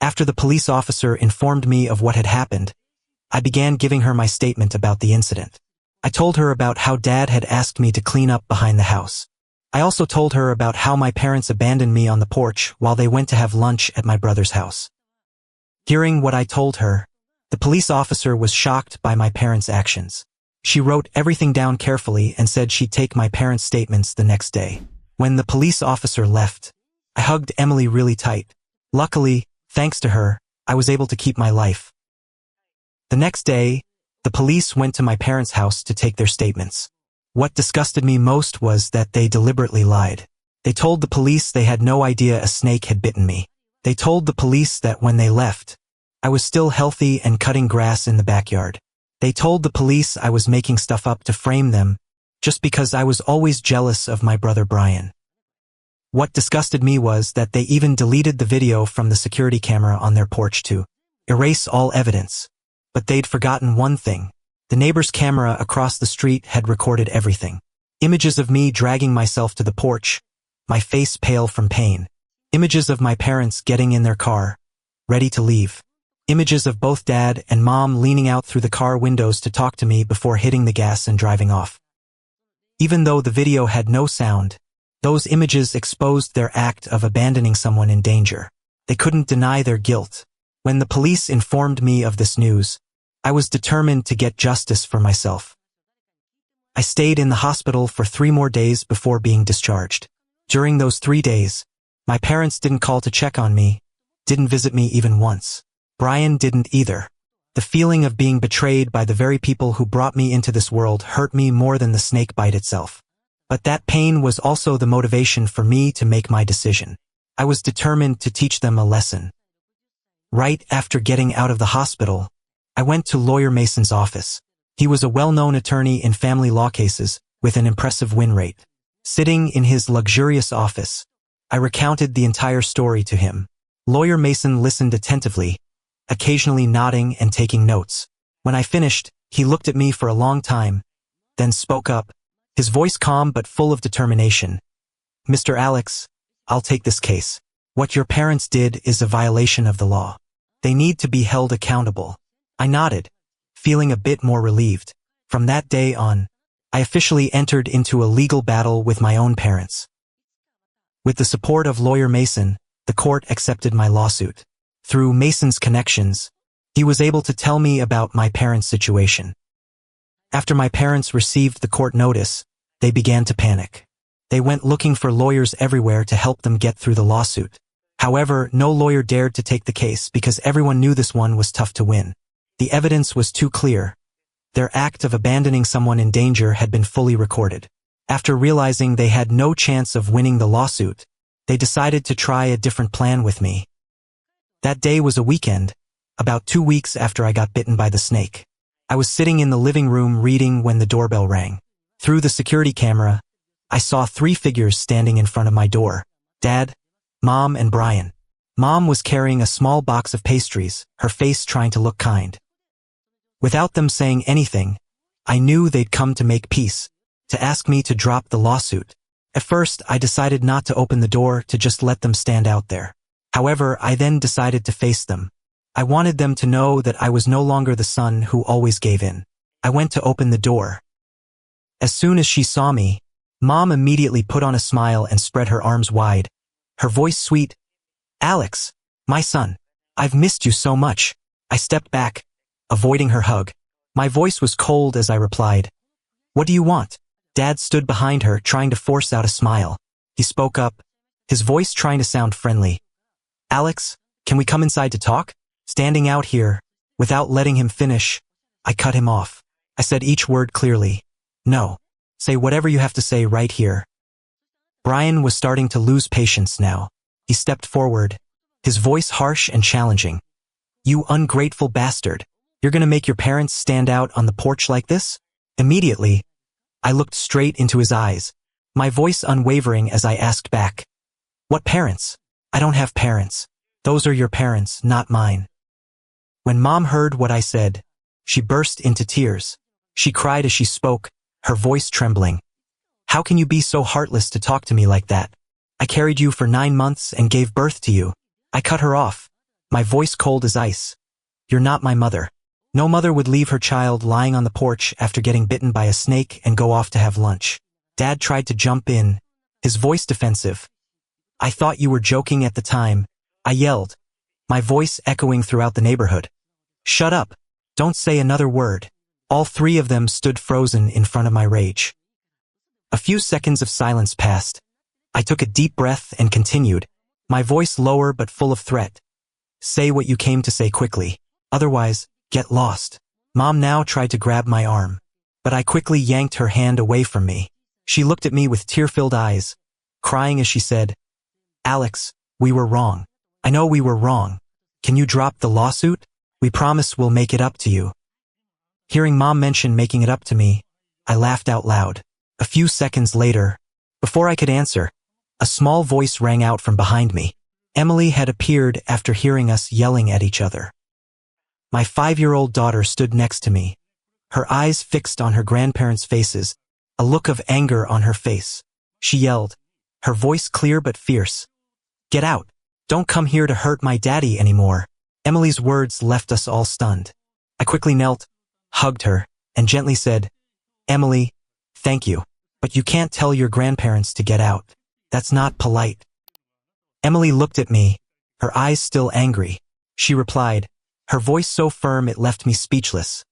After the police officer informed me of what had happened, I began giving her my statement about the incident. I told her about how Dad had asked me to clean up behind the house. I also told her about how my parents abandoned me on the porch while they went to have lunch at my brother's house. Hearing what I told her, the police officer was shocked by my parents' actions. She wrote everything down carefully and said she'd take my parents' statements the next day. When the police officer left, I hugged Emily really tight. Luckily, thanks to her, I was able to keep my life. The next day, the police went to my parents' house to take their statements. What disgusted me most was that they deliberately lied. They told the police they had no idea a snake had bitten me. They told the police that when they left, I was still healthy and cutting grass in the backyard. They told the police I was making stuff up to frame them, just because I was always jealous of my brother Brian. What disgusted me was that they even deleted the video from the security camera on their porch to erase all evidence. But they'd forgotten one thing. The neighbor's camera across the street had recorded everything. Images of me dragging myself to the porch, my face pale from pain. Images of my parents getting in their car, ready to leave. Images of both Dad and Mom leaning out through the car windows to talk to me before hitting the gas and driving off. Even though the video had no sound, those images exposed their act of abandoning someone in danger. They couldn't deny their guilt. When the police informed me of this news, I was determined to get justice for myself. I stayed in the hospital for 3 more days before being discharged. During those 3 days, my parents didn't call to check on me, didn't visit me even once. Brian didn't either. The feeling of being betrayed by the very people who brought me into this world hurt me more than the snake bite itself. But that pain was also the motivation for me to make my decision. I was determined to teach them a lesson. Right after getting out of the hospital, I went to Lawyer Mason's office. He was a well-known attorney in family law cases with an impressive win rate. Sitting in his luxurious office, I recounted the entire story to him. Lawyer Mason listened attentively, occasionally nodding and taking notes. When I finished, he looked at me for a long time, then spoke up, his voice calm but full of determination. "Mr. Alex, I'll take this case. What your parents did is a violation of the law. They need to be held accountable." I nodded, feeling a bit more relieved. From that day on, I officially entered into a legal battle with my own parents. With the support of Lawyer Mason, the court accepted my lawsuit. Through Mason's connections, he was able to tell me about my parents' situation. After my parents received the court notice, they began to panic. They went looking for lawyers everywhere to help them get through the lawsuit. However, no lawyer dared to take the case because everyone knew this one was tough to win. The evidence was too clear. Their act of abandoning someone in danger had been fully recorded. After realizing they had no chance of winning the lawsuit, they decided to try a different plan with me. That day was a weekend, about 2 weeks after I got bitten by the snake. I was sitting in the living room reading when the doorbell rang. Through the security camera, I saw 3 figures standing in front of my door: Dad, Mom, and Brian. Mom was carrying a small box of pastries, her face trying to look kind. Without them saying anything, I knew they'd come to make peace, to ask me to drop the lawsuit. At first, I decided not to open the door, to just let them stand out there. However, I then decided to face them. I wanted them to know that I was no longer the son who always gave in. I went to open the door. As soon as she saw me, Mom immediately put on a smile and spread her arms wide, her voice sweet. "Alex, my son, I've missed you so much." I stepped back, avoiding her hug. My voice was cold as I replied, "What do you want?" Dad stood behind her, trying to force out a smile. He spoke up, his voice trying to sound friendly. "Alex, can we come inside to talk?" Standing out here, without letting him finish, I cut him off. I said each word clearly. "No. Say whatever you have to say right here. Brian was starting to lose patience now. He stepped forward, his voice harsh and challenging. You ungrateful bastard. You're gonna make your parents stand out on the porch like this? Immediately, I looked straight into his eyes, my voice unwavering as I asked back. What parents? I don't have parents. Those are your parents, not mine. When Mom heard what I said, she burst into tears. She cried as she spoke, her voice trembling. How can you be so heartless to talk to me like that? I carried you for 9 months and gave birth to you. I cut her off, my voice cold as ice. You're not my mother. No mother would leave her child lying on the porch after getting bitten by a snake and go off to have lunch. Dad tried to jump in, his voice defensive. I thought you were joking at the time, I yelled, my voice echoing throughout the neighborhood. Shut up. Don't say another word. All 3 of them stood frozen in front of my rage. A few seconds of silence passed. I took a deep breath and continued, my voice lower but full of threat. Say what you came to say quickly. Otherwise, get lost. Mom now tried to grab my arm, but I quickly yanked her hand away from me. She looked at me with tear-filled eyes, crying as she said, Alex, we were wrong. I know we were wrong. Can you drop the lawsuit? We promise we'll make it up to you. Hearing Mom mention making it up to me, I laughed out loud. A few seconds later, before I could answer, a small voice rang out from behind me. Emily had appeared after hearing us yelling at each other. My 5-year-old daughter stood next to me, her eyes fixed on her grandparents' faces, a look of anger on her face. She yelled, her voice clear but fierce. Get out. Don't come here to hurt my daddy anymore. Emily's words left us all stunned. I quickly knelt, hugged her, and gently said, Emily, thank you, but you can't tell your grandparents to get out. That's not polite. Emily looked at me, her eyes still angry. She replied, her voice so firm it left me speechless.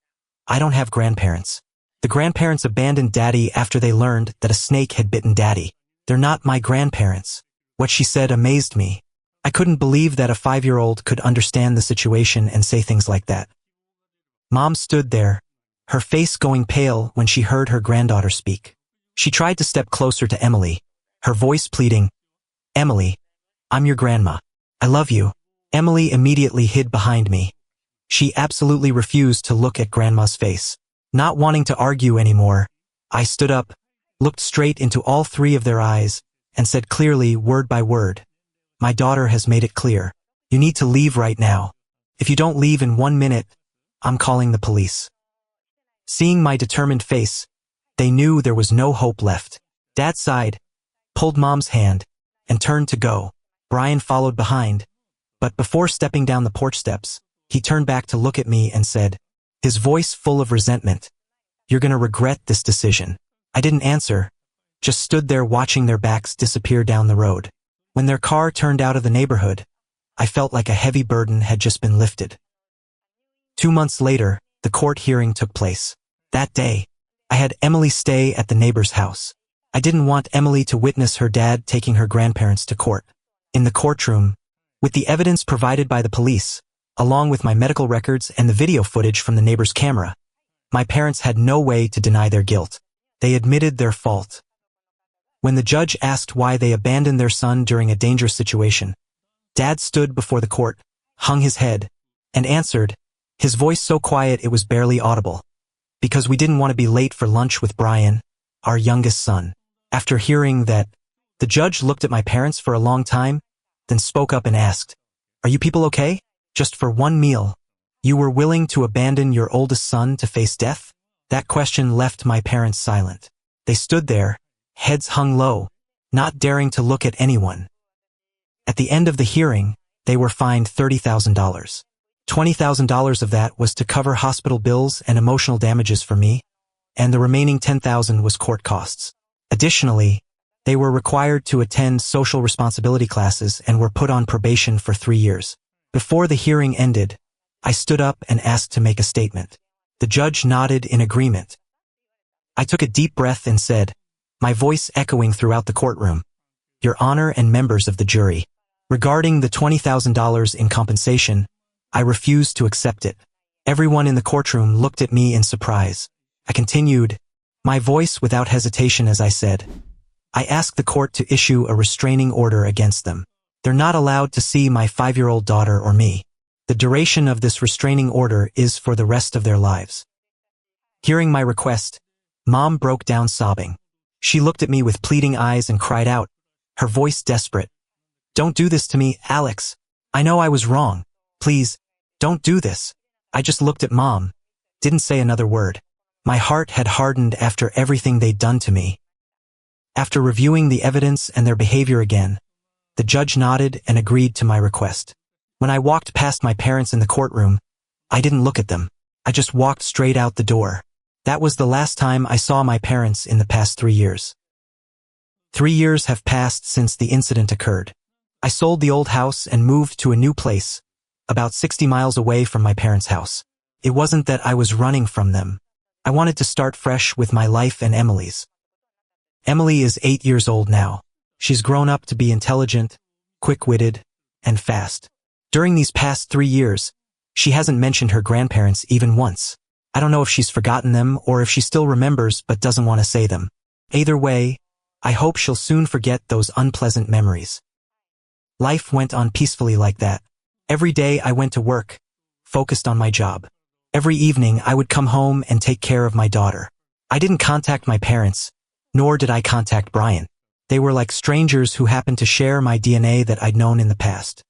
I don't have grandparents. The grandparents abandoned Daddy after they learned that a snake had bitten Daddy. They're not my grandparents. What she said amazed me. I couldn't believe that a 5-year-old could understand the situation and say things like that. Mom stood there, her face going pale when she heard her granddaughter speak. She tried to step closer to Emily, her voice pleading, Emily, I'm your grandma. I love you. Emily immediately hid behind me. She absolutely refused to look at Grandma's face. Not wanting to argue anymore, I stood up, looked straight into all 3 of their eyes, and said clearly, word by word, my daughter has made it clear. You need to leave right now. If you don't leave in 1 minute, I'm calling the police. Seeing my determined face, they knew there was no hope left. Dad sighed, pulled Mom's hand, and turned to go. Brian followed behind, but before stepping down the porch steps, he turned back to look at me and said, his voice full of resentment, you're gonna regret this decision. I didn't answer, just stood there watching their backs disappear down the road. When their car turned out of the neighborhood, I felt like a heavy burden had just been lifted. 2 months later, the court hearing took place. That day, I had Emily stay at the neighbor's house. I didn't want Emily to witness her dad taking her grandparents to court. In the courtroom, with the evidence provided by the police, along with my medical records and the video footage from the neighbor's camera, my parents had no way to deny their guilt. They admitted their fault. When the judge asked why they abandoned their son during a dangerous situation, Dad stood before the court, hung his head, and answered, his voice so quiet it was barely audible, because we didn't want to be late for lunch with Brian, our youngest son. After hearing that, the judge looked at my parents for a long time, then spoke up and asked, are you people okay? Just for one meal, you were willing to abandon your oldest son to face death? That question left my parents silent. They stood there, heads hung low, not daring to look at anyone. At the end of the hearing, they were fined $30,000. $20,000 of that was to cover hospital bills and emotional damages for me, and the remaining $10,000 was court costs. Additionally, they were required to attend social responsibility classes and were put on probation for 3 years. Before the hearing ended, I stood up and asked to make a statement. The judge nodded in agreement. I took a deep breath and said, my voice echoing throughout the courtroom, Your Honor and members of the jury, regarding the $20,000 in compensation, I refused to accept it. Everyone in the courtroom looked at me in surprise. I continued, My voice without hesitation as I said, I ask the court to issue a restraining order against them. They're not allowed to see my 5-year-old daughter or me. The duration of this restraining order is for the rest of their lives. Hearing my request, Mom broke down sobbing. She looked at me with pleading eyes and cried out, her voice desperate. Don't do this to me, Alex. I know I was wrong. Please, don't do this. I just looked at Mom, didn't say another word. My heart had hardened after everything they'd done to me. After reviewing the evidence and their behavior again, the judge nodded and agreed to my request. When I walked past my parents in the courtroom, I didn't look at them. I just walked straight out the door. That was the last time I saw my parents in the past 3 years. 3 years have passed since the incident occurred. I sold the old house and moved to a new place, about 60 miles away from my parents' house. It wasn't that I was running from them. I wanted to start fresh with my life and Emily's. Emily is 8 years old now. She's grown up to be intelligent, quick-witted, and fast. During these past 3 years, she hasn't mentioned her grandparents even once. I don't know if she's forgotten them or if she still remembers but doesn't want to say them. Either way, I hope she'll soon forget those unpleasant memories. Life went on peacefully like that. Every day I went to work, focused on my job. Every evening I would come home and take care of my daughter. I didn't contact my parents, nor did I contact Brian. They were like strangers who happened to share my DNA that I'd known in the past.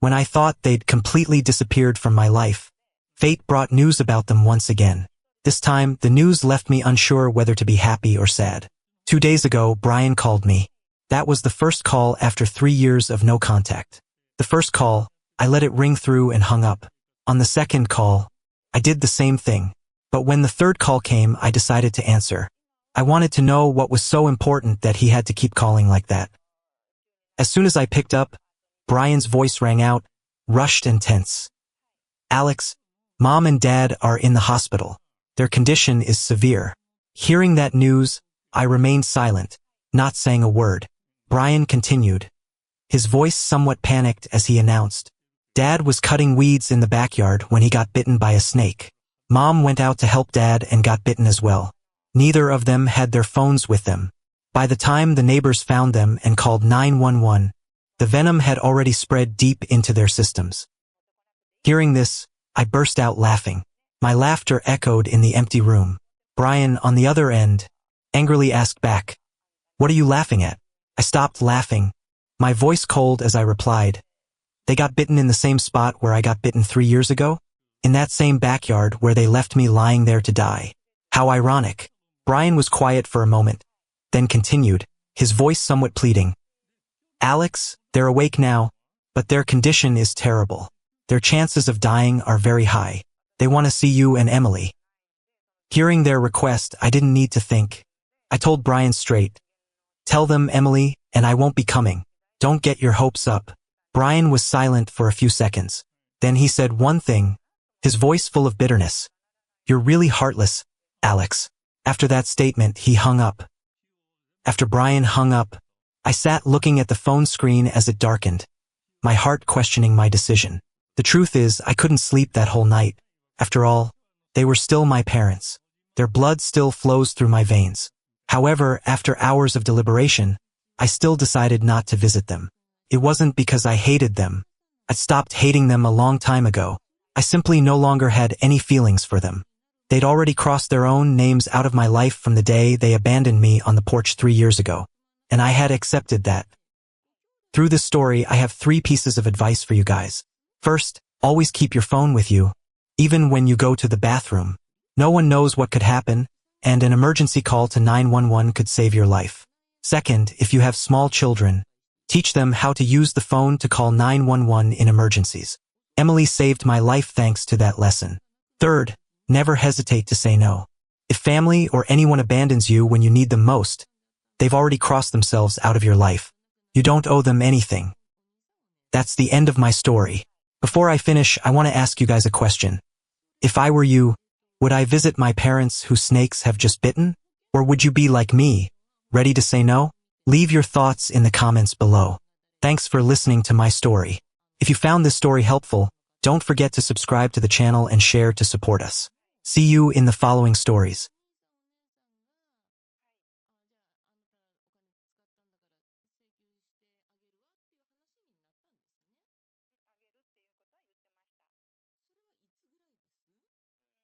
When I thought they'd completely disappeared from my life, fate brought news about them once again. This time, the news left me unsure whether to be happy or sad. 2 days ago, Brian called me. That was the first call after 3 years of no contact. The first call, I let it ring through and hung up. On the second call, I did the same thing. But when the third call came, I decided to answer. I wanted to know what was so important that he had to keep calling like that. As soon as I picked up, Brian's voice rang out, rushed and tense. Alex, Mom and Dad are in the hospital. Their condition is severe. Hearing that news, I remained silent, not saying a word. Brian continued. His voice somewhat panicked as he announced. Dad was cutting weeds in the backyard when he got bitten by a snake. Mom went out to help Dad and got bitten as well. Neither of them had their phones with them. By the time the neighbors found them and called 911, the venom had already spread deep into their systems. Hearing this, I burst out laughing. My laughter echoed in the empty room. Brian, on the other end, angrily asked back, "What are you laughing at?" I stopped laughing, my voice cold as I replied, "They got bitten in the same spot where I got bitten 3 years ago? In that same backyard where they left me lying there to die. How ironic." Brian was quiet for a moment, then continued, his voice somewhat pleading. "Alex, they're awake now, but their condition is terrible. Their chances of dying are very high. They want to see you and Emily." Hearing their request, I didn't need to think. I told Brian straight, "Tell them, Emily, and I won't be coming. Don't get your hopes up." Brian was silent for a few seconds. Then he said one thing, his voice full of bitterness. "You're really heartless, Alex." After that statement, he hung up. After Brian hung up, I sat looking at the phone screen as it darkened, my heart questioning my decision. The truth is, I couldn't sleep that whole night. After all, they were still my parents. Their blood still flows through my veins. However, after hours of deliberation, I still decided not to visit them. It wasn't because I hated them. I'd stopped hating them a long time ago. I simply no longer had any feelings for them. They'd already crossed their own names out of my life from the day they abandoned me on the porch 3 years ago. And I had accepted that. Through this story, I have 3 pieces of advice for you guys. First, always keep your phone with you, even when you go to the bathroom. No one knows what could happen, and an emergency call to 911 could save your life. Second, if you have small children, teach them how to use the phone to call 911 in emergencies. Emily saved my life thanks to that lesson. Third, never hesitate to say no. If family or anyone abandons you when you need them most, they've already crossed themselves out of your life. You don't owe them anything. That's the end of my story. Before I finish, I want to ask you guys a question. If I were you, would I visit my parents whose snakes have just bitten? Or would you be like me, ready to say no? Leave your thoughts in the comments below. Thanks for listening to my story. If you found this story helpful, don't forget to subscribe to the channel and share to support us. See you in the following stories.